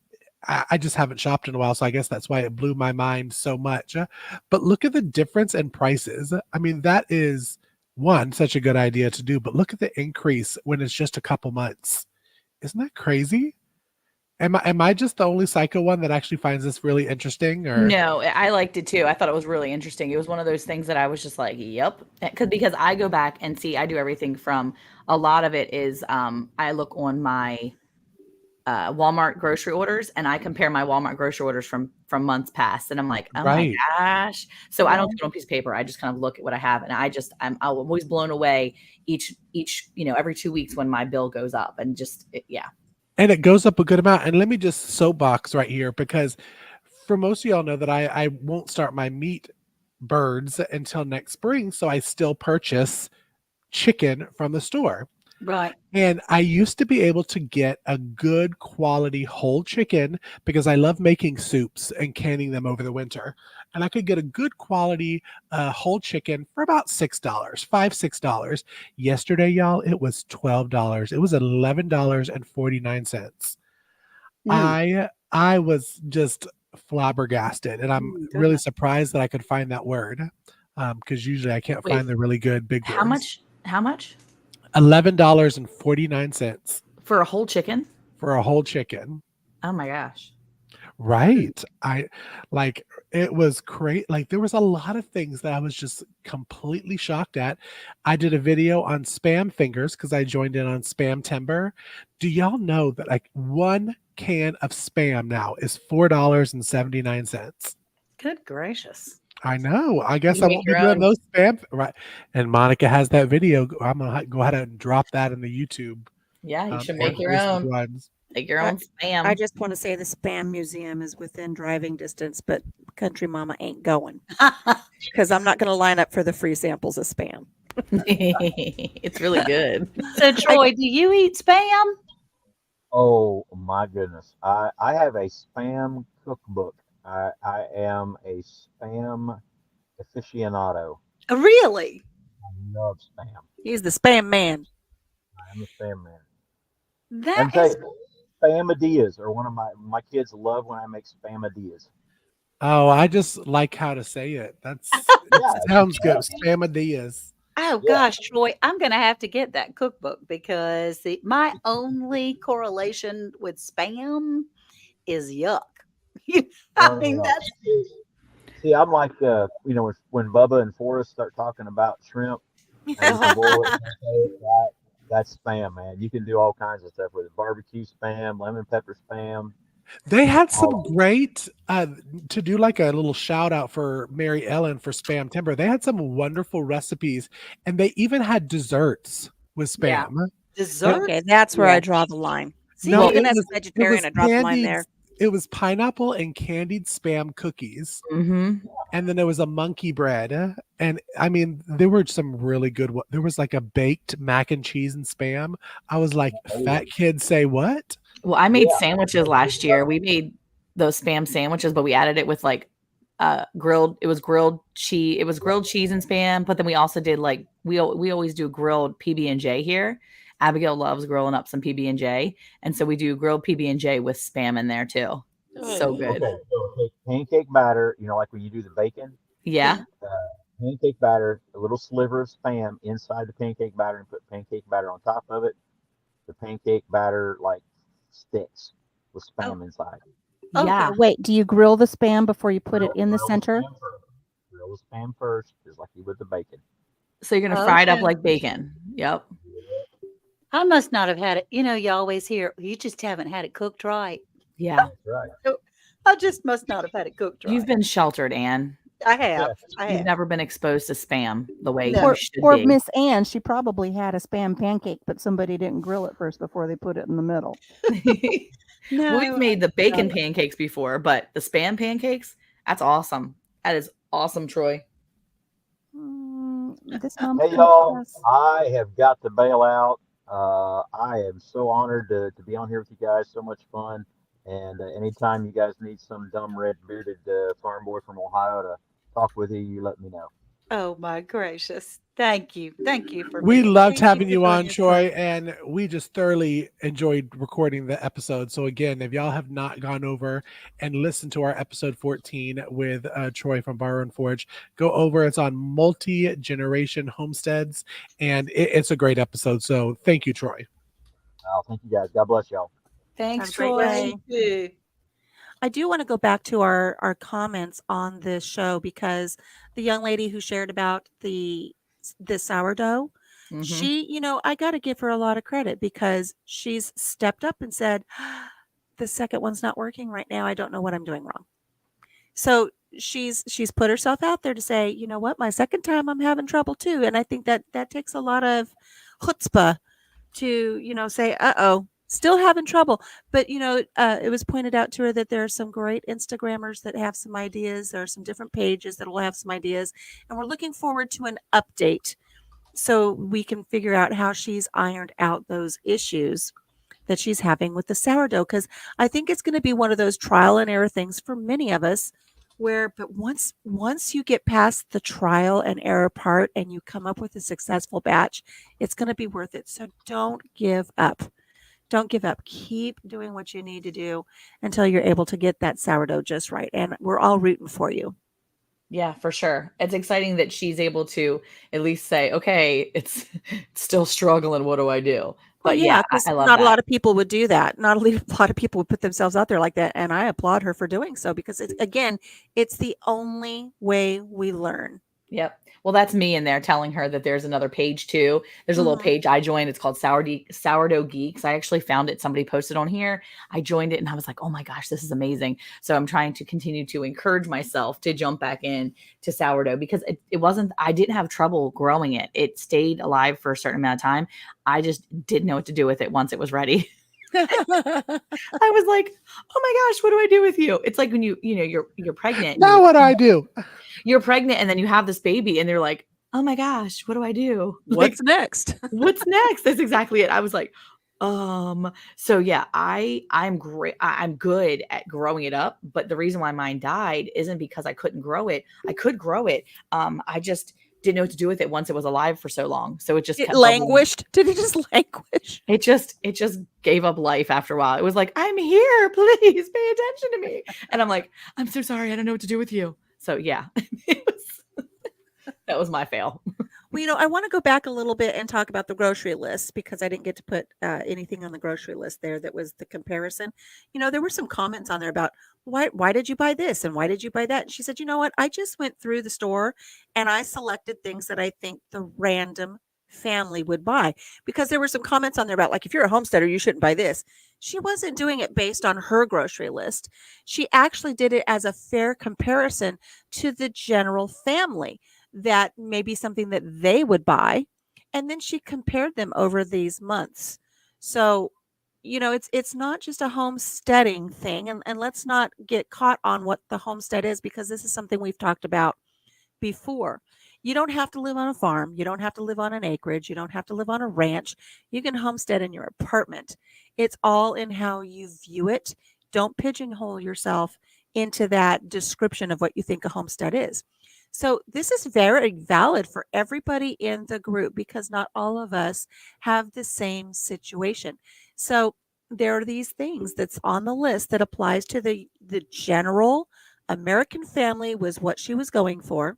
I just haven't shopped in a while, so I guess that's why it blew my mind so much. But look at the difference in prices. I mean, that is such a good idea to do, but look at the increase when it's just a couple months. Isn't that crazy? Am I just the only psycho one that actually finds this really interesting? Or No, I liked it too. I thought it was really interesting. It was one of those things that I was just like, yep. Because I go back and see, I do everything from a lot of it is I look on my Walmart grocery orders and I compare my Walmart grocery orders from months past. And I'm like, oh my Right. gosh. So I don't do it on a piece of paper. I just kind of look at what I have. And I'm always blown away each, every 2 weeks when my bill goes up and yeah. And it goes up a good amount. And let me just soapbox right here because for most of y'all know that I won't start my meat birds until next spring, so I still purchase chicken from the store. Right. And I used to be able to get a good quality whole chicken because I love making soups and canning them over the winter. And I could get a good quality whole chicken for about $6, $6. Yesterday, y'all, it was $12. It was $11.49. I was just flabbergasted, and I'm really Goodness. surprised that I could find that word because usually I can't Wait, find the really good big How words. much? How much $11.49 for a whole chicken? for a whole chicken. Oh my gosh. Right. I like it was great. Like there was a lot of things that I was just completely shocked at. I did a video on spam fingers because I joined in on spam timber. Do y'all know that like one can of spam now is $4.79? Good gracious. I know. I guess You I make won't be your doing own. those spam. Right. And Monica has that video. I'm going to go ahead and drop that in the YouTube. Yeah, you should and make your Facebook own. ones. Make your I- own spam. I just want to say the Spam Museum is within driving distance, but Country Mama ain't going because I'm not going to line up for the free samples of Spam. It's really good. So, Troy, do you eat spam? Oh my goodness. I have a spam cookbook. I am a spam aficionado. Really? I love spam. He's the Spam Man. I'm a spam man. That I'm telling is you, spamadillas are one of my kids love when I make spamadillas. Oh, I just like how to say it. It Yeah, sounds good. Spamadillas. Oh Yeah. gosh, Troy, I'm going to have to get that cookbook because my only correlation with spam is yuck. I mean, No. that's See, I'm like when Bubba and Forrest start talking about shrimp and you can boil it, that's spam, man. You can do all kinds of stuff with it. Barbecue spam, lemon pepper spam. They had some Oh. great to do like a little shout out for Mary Ellen for Spam Timber. They had some wonderful recipes, and they even had desserts with Yeah. spam. dessert. Okay, that's where I Yeah. draw the line. See, No, Even it as a was vegetarian, I draw the line candied. there. It was pineapple and candied spam cookies, Mm-hmm. and then there was a monkey bread. And I mean, there were some really good. There was like a baked mac and cheese and spam. I was like, fat kids say what? Well, I made Yeah. sandwiches last year. We made those spam sandwiches, but we added it with like grilled. It was grilled cheese. It was grilled cheese and spam. But then we also did like we always do grilled PB&J here. Abigail loves grilling up some PB&J, and so we do grilled PB&J with spam in there too. So good. Okay, so take pancake batter, like when you do the bacon, Yeah. pancake batter, a little sliver of spam inside the pancake batter and put pancake batter on top of it. The pancake batter like sticks with spam inside. Okay. Yeah. Wait, do you grill the Spam before you put it in the Grill center? spam first. Grill the spam first, just like you would the bacon. So you're gonna fry it up Okay. like bacon. Yep. I must not have had it. You always hear you just haven't had it cooked right. Yeah. That's right. I just must not have had it cooked right. You've been sheltered, Anne. I have. I You've have. never been exposed to spam the way No. you should Or be. Miss Ann, she probably had a Spam pancake, but somebody didn't grill it first before they put it in the middle. No, We've made the bacon pancakes before, but the spam pancakes, that's awesome. That is awesome, Troy. This mom Hey said y'all, yes. I have got to bail out. I am so honored to be on here with you guys. So much fun. And anytime you guys need some dumb red bearded farm boy from Ohio to talk with you, you let me know. Oh my gracious! Thank you for. We being- loved thank you having for you on, joining us, Troy, and we just thoroughly enjoyed recording the episode. So again, if y'all have not gone over and listened to our episode 14 with Troy from Borrow and Forge, go over. It's on multi-generation homesteads, and it's a great episode. So thank you, Troy. Thank you guys. God bless y'all. Thanks, Have a great Troy. day. You too. I do want to go back to our comments on this show because the young lady who shared about the sourdough, Mhm. she, I got to give her a lot of credit because she's stepped up and said, the second one's not working right now. I don't know what I'm doing wrong. So she's put herself out there to say, you know what, my second time I'm having trouble too. And I think that takes a lot of chutzpah to, say, uh-oh, still having trouble. But it was pointed out to her that there are some great Instagrammers that have some ideas. There are some different pages that will have some ideas, and we're looking forward to an update so we can figure out how she's ironed out those issues that she's having with the sourdough, because I think it's going to be one of those trial and error things for many of us but once you get past the trial and error part and you come up with a successful batch, it's going to be worth it. So don't give up. Don't give up. Keep doing what you need to do until you're able to get that sourdough just right. And we're all rooting for you. Yeah, for sure. It's exciting that she's able to at least say, okay, it's still struggling. What do I do? But yeah, yeah, because I love not a that. lot of people would do that. Not a lot of people would put themselves out there like that. And I applaud her for doing so, because it's the only way we learn. Yep. Well, that's me in there telling her that there's another page too. There's a little page I joined. It's called Sourdough Geeks. I actually found it. Somebody posted on here. I joined it and I was like, oh my gosh, this is amazing. So I'm trying to continue to encourage myself to jump back in to sourdough, because I didn't have trouble growing it. It stayed alive for a certain amount of time. I just didn't know what to do with it once it was ready. I was like, oh my gosh, what do I do with you? It's like when you're pregnant. Now what do I do? You're pregnant and then you have this baby and they're like, oh my gosh, what do I do? What's next? What's next? That's exactly it. I was like, so yeah, I'm great. I'm good at growing it up, but the reason why mine died isn't because I couldn't grow it. I could grow it. I just didn't know what to do with it once it was alive for so long. So it just kept languished. Did it just languish? It just gave up life after a while. It was like, I'm here, please pay attention to me. And I'm like, I'm so sorry, I don't know what to do with you. So yeah, that was my fail. Well, I want to go back a little bit and talk about the grocery list, because I didn't get to put anything on the grocery list there that was the comparison. There were some comments on there about why did you buy this and why did you buy that? And she said, you know what? I just went through the store and I selected things that I think the random family would buy, because there were some comments on there about, like, if you're a homesteader, you shouldn't buy this. She wasn't doing it based on her grocery list. She actually did it as a fair comparison to the general family, that may be something that they would buy. And then she compared them over these months. So, it's not just a homesteading thing. And let's not get caught on what the homestead is, because this is something we've talked about before. You don't have to live on a farm. You don't have to live on an acreage. You don't have to live on a ranch. You can homestead in your apartment. It's all in how you view it. Don't pigeonhole yourself into that description of what you think a homestead is. So this is very valid for everybody in the group, because not all of us have the same situation. So there are these things that's on the list that applies to the general American family, was what she was going for.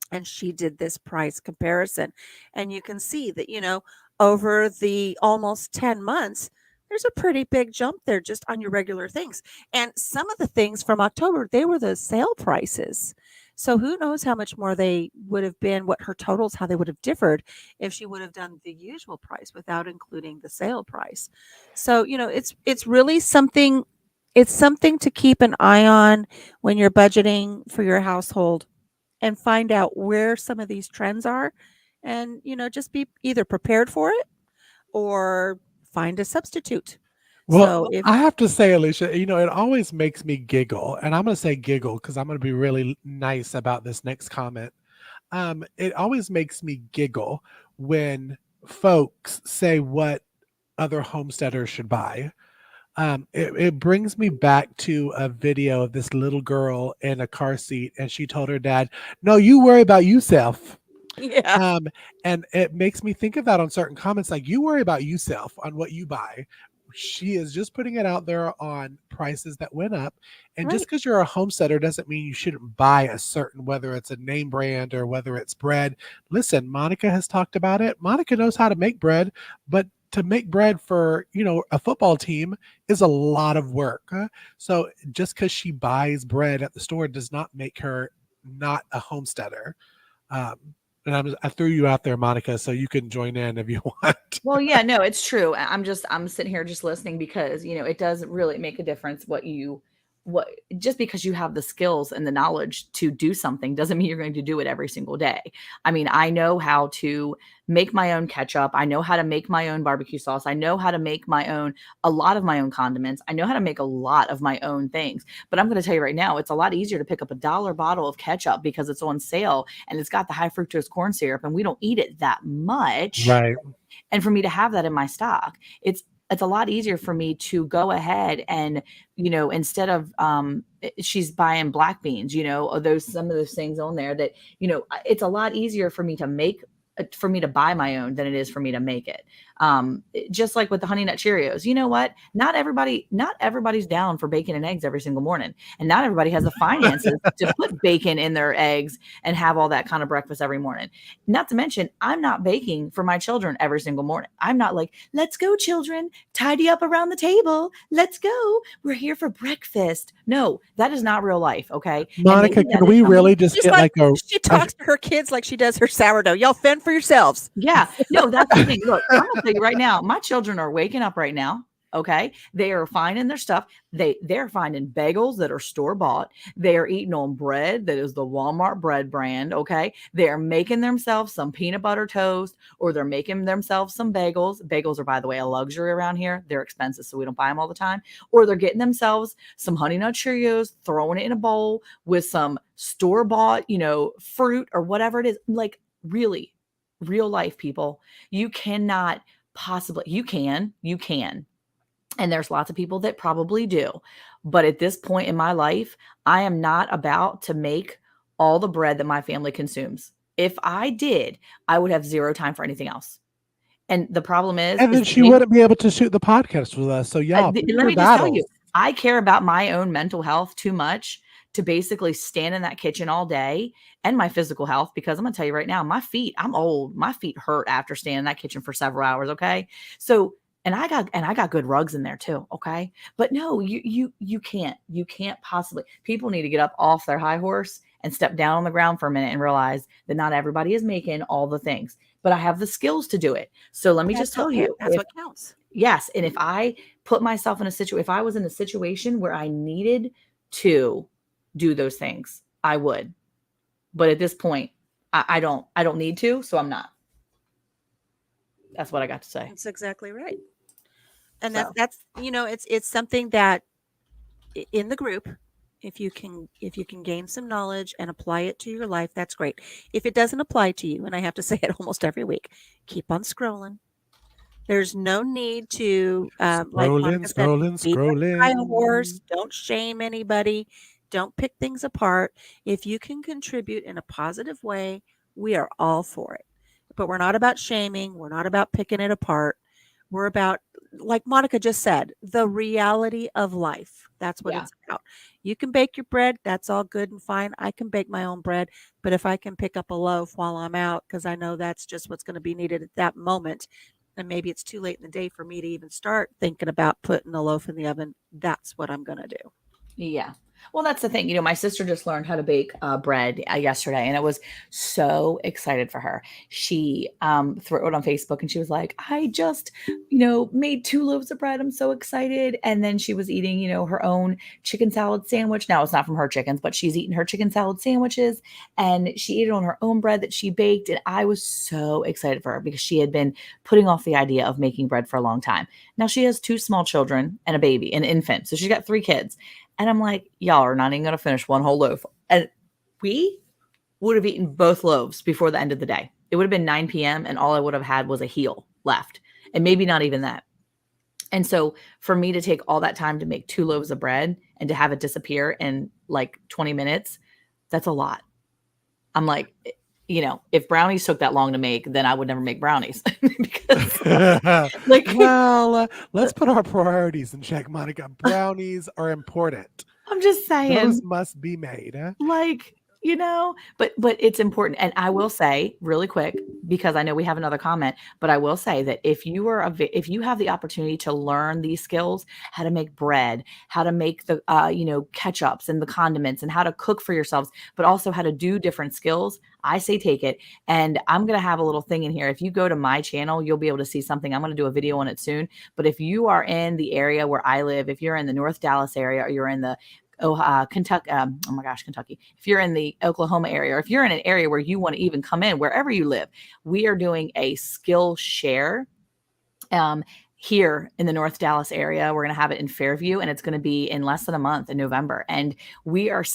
And she did this price comparison. And you can see that, over the almost 10 months, there's a pretty big jump there just on your regular things. And some of the things from October, they were the sale prices. So who knows how much more they would have been, what her totals, how they would have differed if she would have done the usual price without including the sale price. So, it's really something, it's something to keep an eye on when you're budgeting for your household, and find out where some of these trends are, and just be either prepared for it or find a substitute. Well, So if I have to say, Alicia, it always makes me giggle, and I'm going to say giggle because I'm going to be really nice about this next comment. It always makes me giggle when folks say what other homesteaders should buy. It brings me back to a video of this little girl in a car seat, and she told her dad, "No, you worry about yourself." yeah, And it makes me think of that on certain comments, like, you worry about yourself on what you buy. She is just putting it out there on prices that went up. And just right. because you're a homesteader doesn't mean you shouldn't buy a certain, whether it's a name brand or whether it's bread. Listen, Monica has talked about it. Monica knows how to make bread, but to make bread for, a football team is a lot of work. So just because she buys bread at the store does not make her not a homesteader. And I threw you out there, Monica, so you can join in if you want. Well, yeah, no, it's true. I'm sitting here just listening, because, it does really make a difference what you what, just because you have the skills and the knowledge to do something doesn't mean you're going to do it every single day. I mean, I know how to make my own ketchup. I know how to make my own barbecue sauce. I know how to make a lot of my own condiments. I know how to make a lot of my own things. But I'm going to tell you right now, it's a lot easier to pick up $1 bottle of ketchup because it's on sale and it's got the high fructose corn syrup and we don't eat it that much. Right. And for me to have that in my stock, it's a lot easier for me to go ahead and, instead of she's buying black beans, or some of those things on there that, it's a lot easier for me to for me to buy my own than it is for me to make it. Just like with the Honey Nut Cheerios, you know what? Not everybody's down for bacon and eggs every single morning. And not everybody has the finances to put bacon in their eggs and have all that kind of breakfast every morning. Not to mention, I'm not baking for my children every single morning. I'm not like, let's go, children, tidy up around the table. Let's go. We're here for breakfast. No, that is not real life. Okay. Monica, can we really just She's get like a she talks to her kids like she does her sourdough. Y'all fend for yourselves. Yeah, no, that's the thing. Look, I'm gonna tell you right now, my children are waking up right now. Okay, they are finding their stuff. They're finding bagels that are store bought. They are eating on bread that is the Walmart bread brand. Okay, they are making themselves some peanut butter toast, or they're making themselves some bagels. Bagels are, by the way, a luxury around here. They're expensive, so we don't buy them all the time. Or they're getting themselves some Honey Nut Cheerios, throwing it in a bowl with some store bought, fruit or whatever it is. Like, really, real life people, you cannot possibly, you can. And there's lots of people that probably do. But at this point in my life, I am not about to make all the bread that my family consumes. If I did, I would have zero time for anything else. And the problem is, and then she wouldn't be able to shoot the podcast with us. So yeah, let me just tell you, I care about my own mental health too much to basically stand in that kitchen all day, and my physical health, because I'm gonna tell you right now, I'm old. My feet hurt after standing in that kitchen for several hours. Okay. So, and I got good rugs in there too. Okay. But no, you can't possibly, people need to get up off their high horse and step down on the ground for a minute and realize that not everybody is making all the things, but I have the skills to do it. So let me just tell you, that's what counts. Yes. And if I put myself in if I was in a situation where I needed to do those things, I would. But at this point, I don't need to, so I'm not. That's what I got to say. That's exactly right. And that's it's something that in the group, if you can gain some knowledge and apply it to your life, that's great. If it doesn't apply to you, and I have to say it almost every week, keep on scrolling. There's no need to scrolling. Don't shame anybody. Don't pick things apart. If you can contribute in a positive way, we are all for it. But we're not about shaming. We're not about picking it apart. We're about, like Monica just said, the reality of life. That's what it's about. You can bake your bread. That's all good and fine. I can bake my own bread. But if I can pick up a loaf while I'm out, because I know that's just what's going to be needed at that moment, and maybe it's too late in the day for me to even start thinking about putting a loaf in the oven, that's what I'm going to do. Yeah. Well, that's the thing. My sister just learned how to bake bread yesterday, and I was so excited for her. She threw it on Facebook, and she was like, I just, made 2 loaves of bread. I'm so excited. And then she was eating, her own chicken salad sandwich. Now, it's not from her chickens, but she's eating her chicken salad sandwiches, and she ate it on her own bread that she baked. And I was so excited for her because she had been putting off the idea of making bread for a long time. Now, she has 2 small children and a baby, an infant. So she's got 3 kids. And I'm like, y'all are not even going to finish one whole loaf. And we would have eaten both loaves before the end of the day. It would have been 9 p.m. and all I would have had was a heel left. And maybe not even that. And so for me to take all that time to make 2 loaves of bread and to have it disappear in like 20 minutes, that's a lot. I'm like, if brownies took that long to make, then I would never make brownies. Let's put our priorities in check, Monica. Brownies are important. I'm just saying. Those must be made. But it's important. And I will say really quick, because I know we have another comment, but I will say that if you have the opportunity to learn these skills, how to make bread, how to make the, ketchups and the condiments and how to cook for yourselves, but also how to do different skills, I say take it. And I'm going to have a little thing in here. If you go to my channel, you'll be able to see something. I'm going to do a video on it soon. But if you are in the area where I live, if you're in the North Dallas area or you're in the Kentucky, oh my gosh, Kentucky, if you're in the Oklahoma area, or if you're in an area where you want to even come in, wherever you live, we are doing a skill share here in the North Dallas area. We're going to have it in Fairview, and it's going to be in less than a month in November. And we are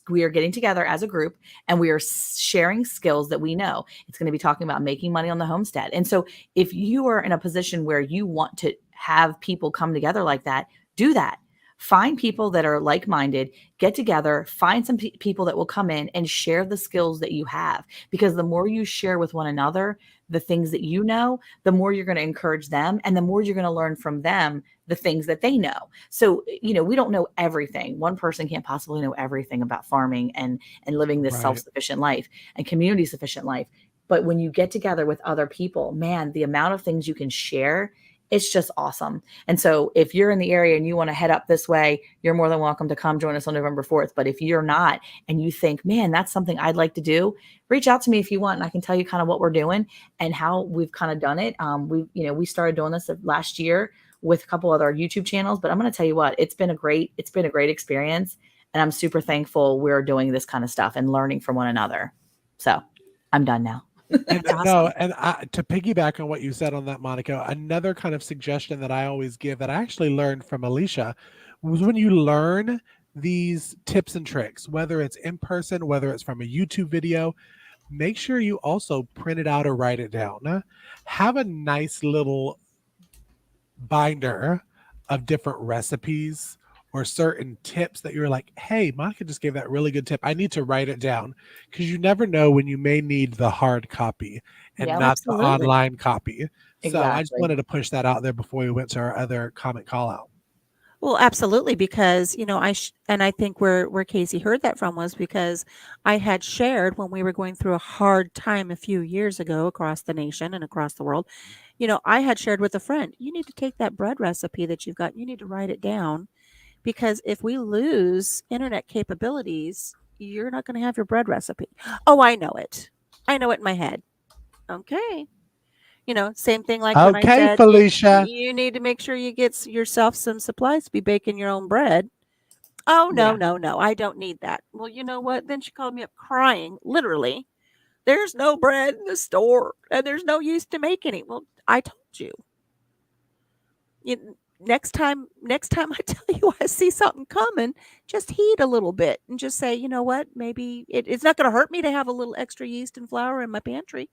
getting together as a group, and we are sharing skills that we know. It's going to be talking about making money on the homestead. And so if you are in a position where you want to have people come together like that, do that. Find people that are like-minded, get together, find some people that will come in and share the skills that you have. Because the more you share with one another, the things that you know, the more you're going to encourage them, and the more you're going to learn from them the things that they know. So, we don't know everything. One person can't possibly know everything about farming and living this Right. self-sufficient life and community sufficient life. But when you get together with other people, man, the amount of things you can share, it's just awesome. And so if you're in the area and you want to head up this way, you're more than welcome to come join us on November 4th. But if you're not, and you think, man, that's something I'd like to do, reach out to me if you want, and I can tell you kind of what we're doing and how we've kind of done it. We started doing this last year with a couple other YouTube channels, but I'm going to tell you what, it's been a great experience. And I'm super thankful we're doing this kind of stuff and learning from one another. So I'm done now. And Awesome. no, and to piggyback on what you said on that, Monica, another kind of suggestion that I always give that I actually learned from Alicia was when you learn these tips and tricks, whether it's in person, whether it's from a YouTube video, make sure you also print it out or write it down. Have a nice little binder of different recipes or certain tips that you're like, hey, Monica just gave that really good tip. I need to write it down, because you never know when you may need the hard copy and Yeah, not absolutely. the online copy. So I just Exactly. wanted to push that out there before we went to our other comment call out. Well, absolutely, because I think where Cayce heard that from was because I had shared when we were going through a hard time a few years ago across the nation and across the world. I had shared with a friend, you need to take that bread recipe that you've got, you need to write it down, because if we lose internet capabilities, you're not going to have your bread recipe. Oh, I know it. I know it in my head. Okay. Same thing like when I Okay, said Felicia. you need to make sure you get yourself some supplies to be baking your own bread. Oh, no, Yeah. no, I don't need that. Well, you know what? Then she called me up crying, literally. There's no bread in the store and there's no use to make any. Well, I told you. Next time I tell you I see something coming, just heat a little bit and just say, you know what? Maybe it's not going to hurt me to have a little extra yeast and flour in my pantry.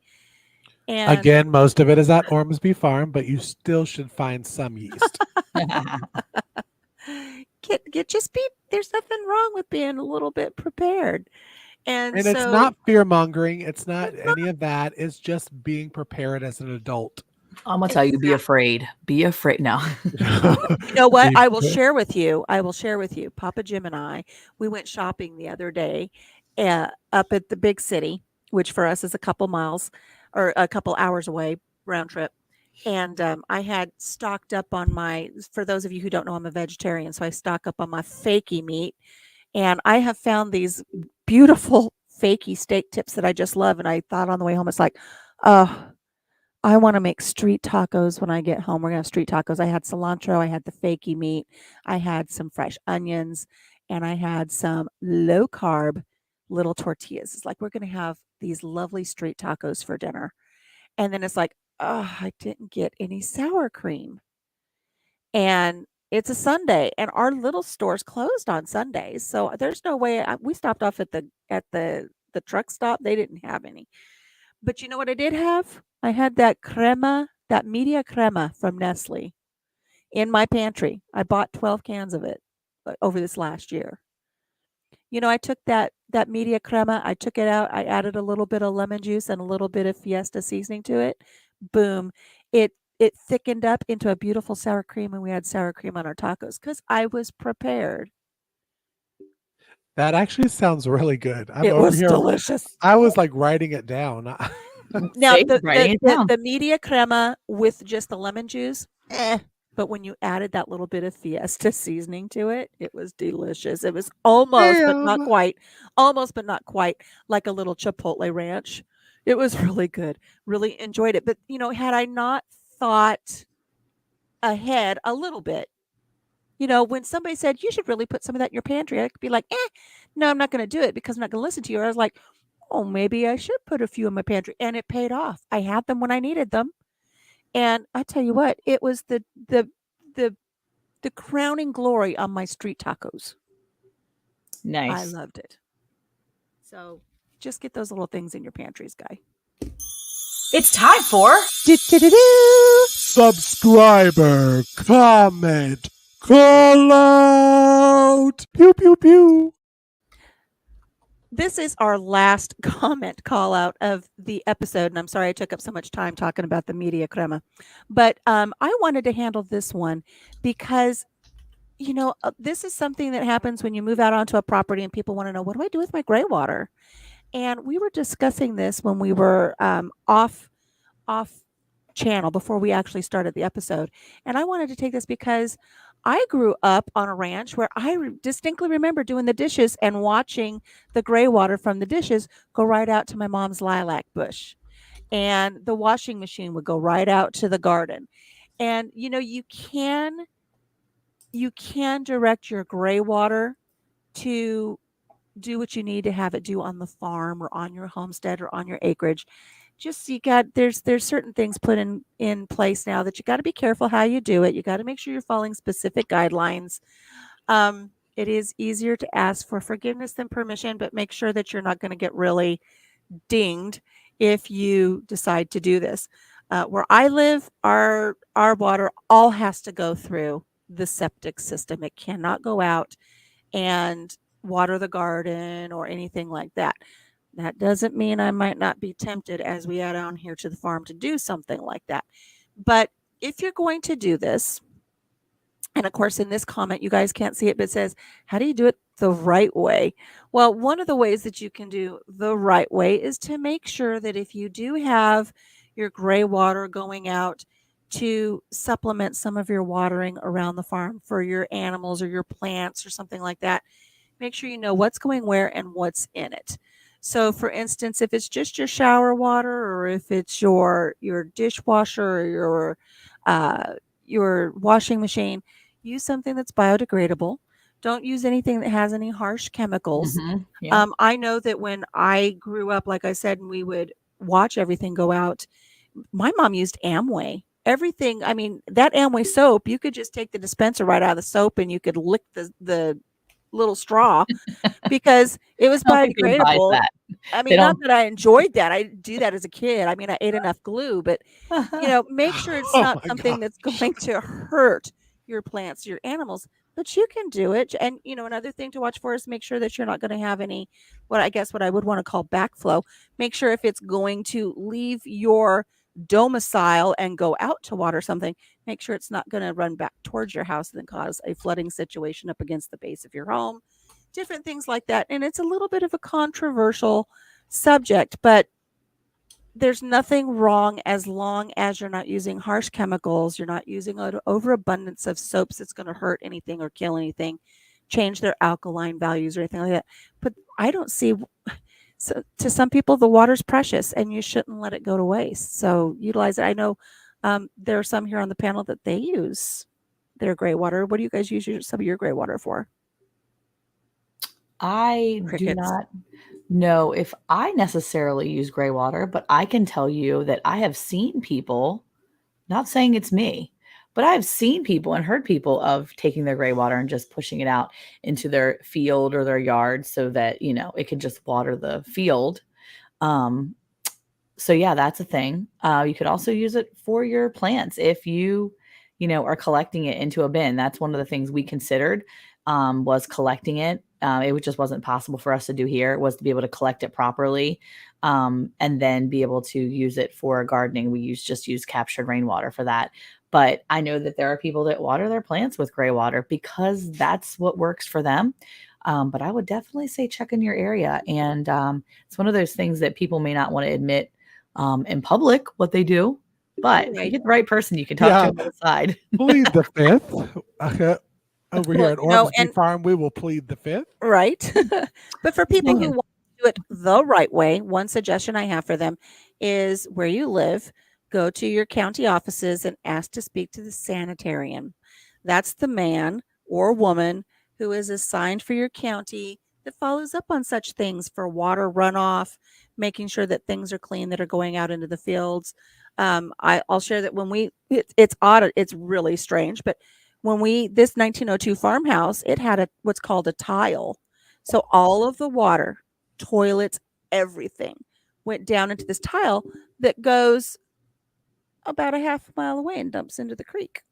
And Again, most of it is at Ormsby Farm, but you still should find some yeast. there's nothing wrong with being a little bit prepared. And And it's so not fear mongering. It's not any of that. It's just being prepared as an adult. I'm going to tell you, be afraid. Be afraid. No. you know what? I will share with you. Papa Jim and I, we went shopping the other day up at the big city, which for us is a couple miles or a couple hours away round trip. And I had stocked up on for those of you who don't know, I'm a vegetarian, so I stock up on my fakey meat. And I have found these beautiful fakey steak tips that I just love. And I thought on the way home, it's like, oh, I want to make street tacos when I get home. We're going to have street tacos. I had cilantro. I had the fakey meat. I had some fresh onions. And I had some low carb little tortillas. It's like we're going to have these lovely street tacos for dinner. And then it's like, oh, I didn't get any sour cream. And it's a Sunday, and our little store's closed on Sundays. So there's no way. We stopped off at the truck stop. They didn't have any. But you know what I did have? I had that crema, that media crema from Nestle in my pantry. I bought 12 cans of it over this last year. I took that media crema, I took it out, I added a little bit of lemon juice and a little bit of Fiesta seasoning to it. Boom. It thickened up into a beautiful sour cream, and we had sour cream on our tacos because I was prepared. That actually sounds really good. I'm It over was here. delicious. I was like writing it down. Now, See? Writing it down. the media crema with just the lemon juice, but when you added that little bit of Fiesta seasoning to it, it was delicious. It was almost, but not quite like a little Chipotle ranch. It was really good. Really enjoyed it. But, had I not thought ahead a little bit, You know, when somebody said you should really put some of that in your pantry, I could be like, no, I'm not going to do it because I'm not going to listen to you. Or I was like, oh, maybe I should put a few in my pantry, and it paid off. I had them when I needed them, and I tell you what, it was the the crowning glory on my street tacos. I Nice. loved it. So just get those little things in your pantries, guy. It's time for Do-do-do-do. Subscriber comment call out. Pew pew pew. This is our last comment call out of the episode, and I'm sorry I took up so much time talking about the media crema, but I wanted to handle this one because this is something that happens when you move out onto a property and people want to know, what do I do with my gray water? And we were discussing this when we were off channel before we actually started the episode. And I wanted to take this because I grew up on a ranch where I distinctly remember doing the dishes and watching the gray water from the dishes go right out to my mom's lilac bush. And the washing machine would go right out to the garden. And you can direct your gray water to do what you need to have it do on the farm or on your homestead or on your acreage. Just there's certain things put in place now that you got to be careful how you do it. You got to make sure you're following specific guidelines. It is easier to ask for forgiveness than permission, but make sure that you're not going to get really dinged if you decide to do this. Where I live, our water all has to go through the septic system. It cannot go out and water the garden or anything like that. That doesn't mean I might not be tempted as we add on here to the farm to do something like that. But if you're going to do this, and of course, in this comment, you guys can't see it, but it says, how do you do it the right way? Well, one of the ways that you can do the right way is to make sure that if you do have your gray water going out to supplement some of your watering around the farm for your animals or your plants or something like that, make sure you know what's going where and what's in it. So for instance, if it's just your shower water, or if it's your dishwasher or your washing machine, use something that's biodegradable. Don't use anything that has any harsh chemicals. Yeah. I know that when I grew up, like I said, and we would watch everything go out, my mom used Amway. Everything, I mean, that Amway soap, you could just take the dispenser right out of the soap and you could lick the little straw because it was I don't think they advise biodegradable. that. I They mean, not don't. that I enjoyed that. I didn't do that as a kid. I mean, I ate enough glue, but make sure it's Oh not my something that's going to hurt your plants, your animals, but you can do it. And another thing to watch for is make sure that you're not going to have any, what I would want to call backflow. Make sure if it's going to leave your domicile and go out to water something, make sure it's not going to run back towards your house and then cause a flooding situation up against the base of your home. Different things like that. And it's a little bit of a controversial subject, but there's nothing wrong as long as you're not using harsh chemicals. You're not using an overabundance of soaps that's going to hurt anything or kill anything, change their alkaline values or anything like that. But I don't see, so to some people, the water's precious and you shouldn't let it go to waste. So utilize it. I know there are some here on the panel that they use their gray water. What do you guys use some of your gray water for? I do Crickets. not know if I necessarily use gray water, but I can tell you that I have seen people, not saying it's me, but I've seen people and heard people of taking their gray water and just pushing it out into their field or their yard so that, it could just water the field. So yeah, that's a thing. You could also use it for your plants if you are collecting it into a bin. That's one of the things we considered was collecting it. It just wasn't possible for us to do here, was to be able to collect it properly and then be able to use it for gardening. We just use captured rainwater for that. But I know that there are people that water their plants with gray water because that's what works for them. But I would definitely say check in your area. And it's one of those things that people may not want to admit in public what they do. But if you get the right person, you can talk to them on the side. Plead the fifth. Over here at Ormsby Farm, we will plead the fifth. Right. But for people who want to do it the right way, one suggestion I have for them is where you live, go to your county offices and ask to speak to the sanitarian. That's the man or woman who is assigned for your county that follows up on such things for water runoff, making sure that things are clean that are going out into the fields. I'll share that when it's odd, it's really strange, but when this 1902 farmhouse, it had what's called a tile. So all of the water, toilets, everything went down into this tile that goes about a half mile away and dumps into the creek.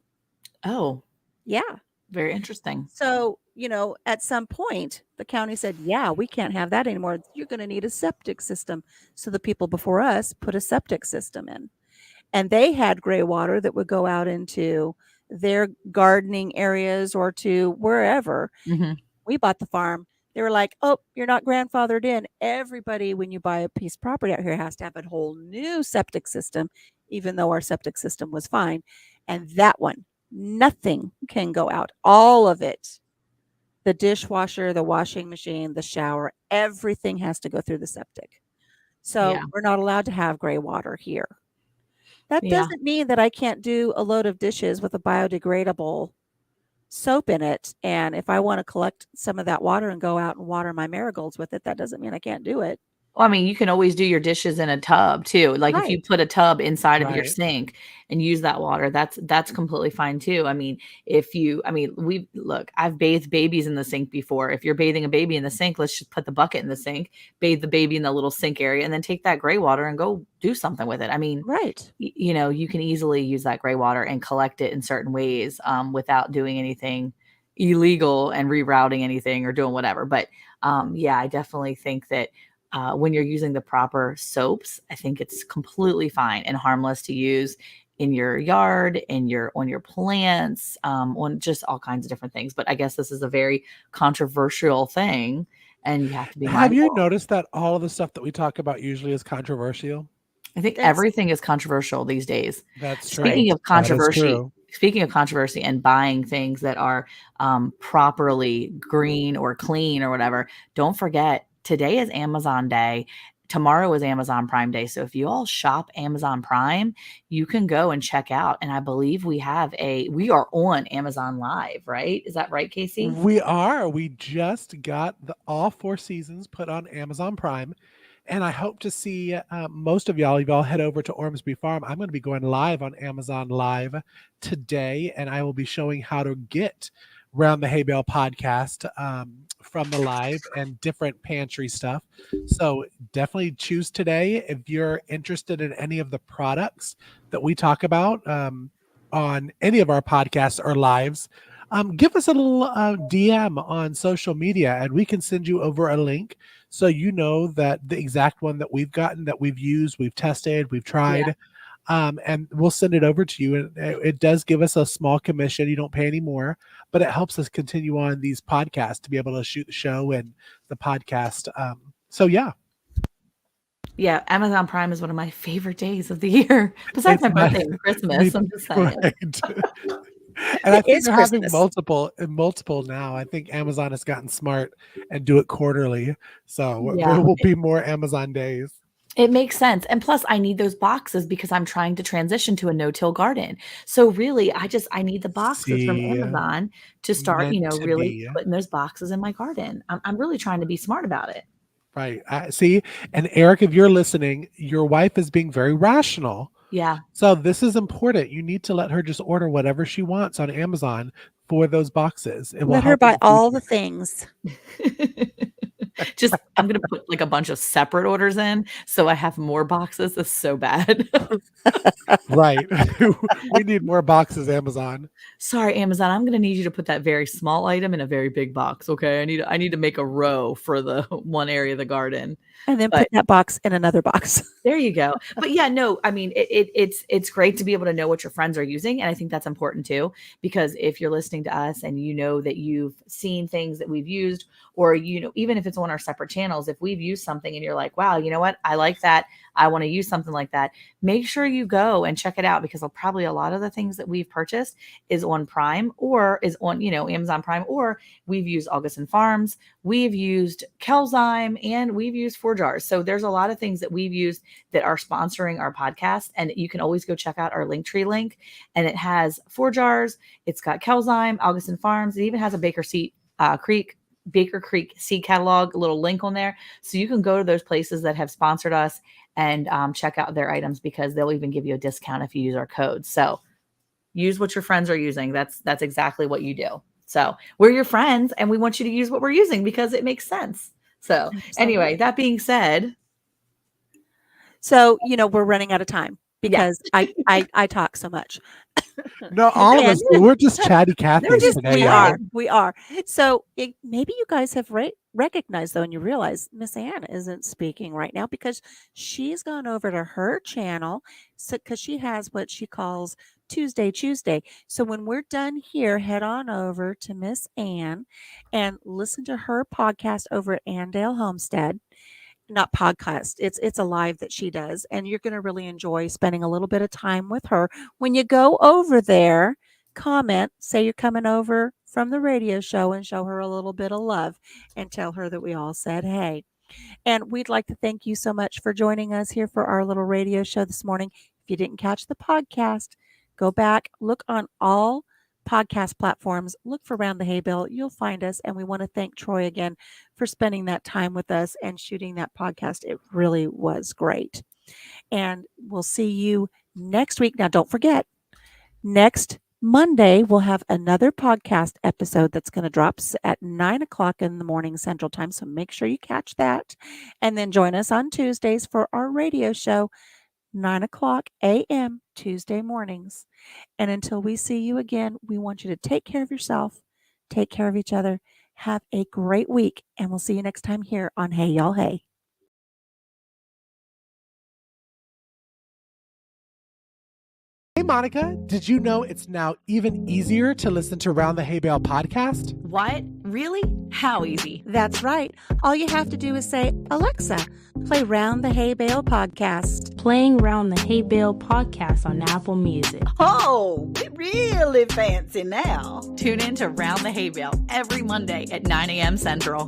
Oh, Yeah. very interesting. So, at some point, the county said, yeah, we can't have that anymore. You're going to need a septic system. So the people before us put a septic system in. And they had gray water that would go out into their gardening areas or to wherever. Mhm. We bought the farm. They were like, oh, you're not grandfathered in. Everybody, when you buy a piece of property out here, has to have a whole new septic system, even though our septic system was fine. And that one, nothing can go out. All of it, the dishwasher, the washing machine, the shower, everything has to go through the septic. So Yeah. we're not allowed to have gray water here. That Yeah. doesn't mean that I can't do a load of dishes with a biodegradable soap in it. And if I want to collect some of that water and go out and water my marigolds with it, that doesn't mean I can't do it. Well, I mean, you can always do your dishes in a tub too. Like if you Right. put a tub inside of your Right. sink and use that water, that's completely fine too. I mean, I've bathed babies in the sink before. If you're bathing a baby in the sink, let's just put the bucket in the sink, bathe the baby in the little sink area, and then take that gray water and go do something with it. I mean, Right. you can easily use that gray water and collect it in certain ways without doing anything illegal and rerouting anything or doing whatever. But yeah, I definitely think that when you're using the proper soaps, I think it's completely fine and harmless to use in your yard, on your plants, on just all kinds of different things. But I guess this is a very controversial thing, and you have to be Have you mindful. noticed that all of the stuff that we talk about usually is controversial? I think That's everything is controversial these days. That's true. Speaking of That is controversy, true. speaking of controversy and buying things that are properly green or clean or whatever, don't forget today is Amazon Day. Tomorrow is Amazon Prime Day. So if you all shop Amazon Prime, you can go and check out. And I believe we are on Amazon Live, right? Is that right, Casey? We are. We just got all 4 seasons put on Amazon Prime. And I hope to see most of y'all. If y'all head over to Ormsby Farm, I'm going to be going live on Amazon Live today, and I will be showing how to get Round the Hay Bale podcast from the live and different pantry stuff. So definitely choose today if you're interested in any of the products that we talk about on any of our podcasts or lives. Give us a little DM on social media, and we can send you over a link so you know that the exact one that we've gotten, that we've used, we've tested, we've tried, and we'll send it over to you. And it does give us a small commission. You don't pay any more, but it helps us continue on these podcasts to be able to shoot the show and the podcast. So yeah. Yeah, Amazon Prime is one of my favorite days of the year. Besides It's my birthday and Christmas, I'm just saying. Right. And I It think is they're having Christmas. multiple now. I think Amazon has gotten smart and do it quarterly. So Yeah. there will be more Amazon days. It makes sense. And plus I need those boxes because I'm trying to transition to a no-till garden. So really, I need the boxes from See, Amazon to start, meant to really be. putting those boxes in my garden. I'm really trying to be smart about it. Right. See, and Eric, if you're listening, your wife is being very rational. Yeah. So this is important. You need to let her just order whatever she wants on Amazon for those boxes. It will Let her help in buy the all the future. things. Just I'm gonna put like a bunch of separate orders in so I have more boxes. That's so bad. Right. We need more boxes, Amazon. Sorry, Amazon. I'm gonna need you to put that very small item in a very big box. Okay. I need to make a row for the one area of the garden. And then But put that box in another box. there you go. But yeah, no, I mean it's great to be able to know what your friends are using. And I think that's important too, because if you're listening to us and you know that you've seen things that we've used, or even if it's on our separate channels, if we've used something and you're like, wow, you know what? I like that. I want to use something like that. Make sure you go and check it out, because probably a lot of the things that we've purchased is on Prime or is on, Amazon Prime, or we've used Augustin Farms, we've used Kelzyme, and we've used 4Jars. So there's a lot of things that we've used that are sponsoring our podcast. And you can always go check out our Linktree link, and it has 4Jars. It's got Kelzyme, Augustin Farms. It even has a Baker Creek seed catalog, a little link on there. So you can go to those places that have sponsored us and check out their items, because they'll even give you a discount if you use our code. So use what your friends are using. That's exactly what you do. So we're your friends, and we want you to use what we're using because it makes sense. So anyway, that being said. So, we're running out of time because I talk so much. No, all of us, we're just chatty Cathy's today. We are. So maybe you guys have recognized, though, and you realize Miss Ann isn't speaking right now because she's gone over to her channel, because she has what she calls Tuesday. So when we're done here, head on over to Miss Ann and listen to her podcast over at Andale Homestead. Not podcast. It's a live that she does, and you're going to really enjoy spending a little bit of time with her. When you go over there, comment, say you're coming over from the radio show, and show her a little bit of love and tell her that we all said hey. And we'd like to thank you so much for joining us here for our little radio show this morning. If you didn't catch the podcast, go back, look on all podcast platforms, look for Round the Hay Bale. You'll find us. And we want to thank Troy again for spending that time with us and shooting that podcast. It really was great. And we'll see you next week. Now, don't forget, next Monday, we'll have another podcast episode that's going to drop at 9 o'clock in the morning Central Time. So make sure you catch that. And then join us on Tuesdays for our radio show, 9 o'clock a.m. Tuesday mornings. And until we see you again, we want you to take care of yourself, take care of each other, have a great week, and we'll see you next time here on Hey Y'all Hey. Hey, Monica, did you know it's now even easier to listen to Round the Hay Bale podcast? What? Really? How easy? That's right. All you have to do is say, Alexa, play Round the Hay Bale podcast. Playing Round the Hay Bale podcast on Apple Music. Oh, we're really fancy now. Tune in to Round the Hay Bale every Monday at 9 a.m. Central.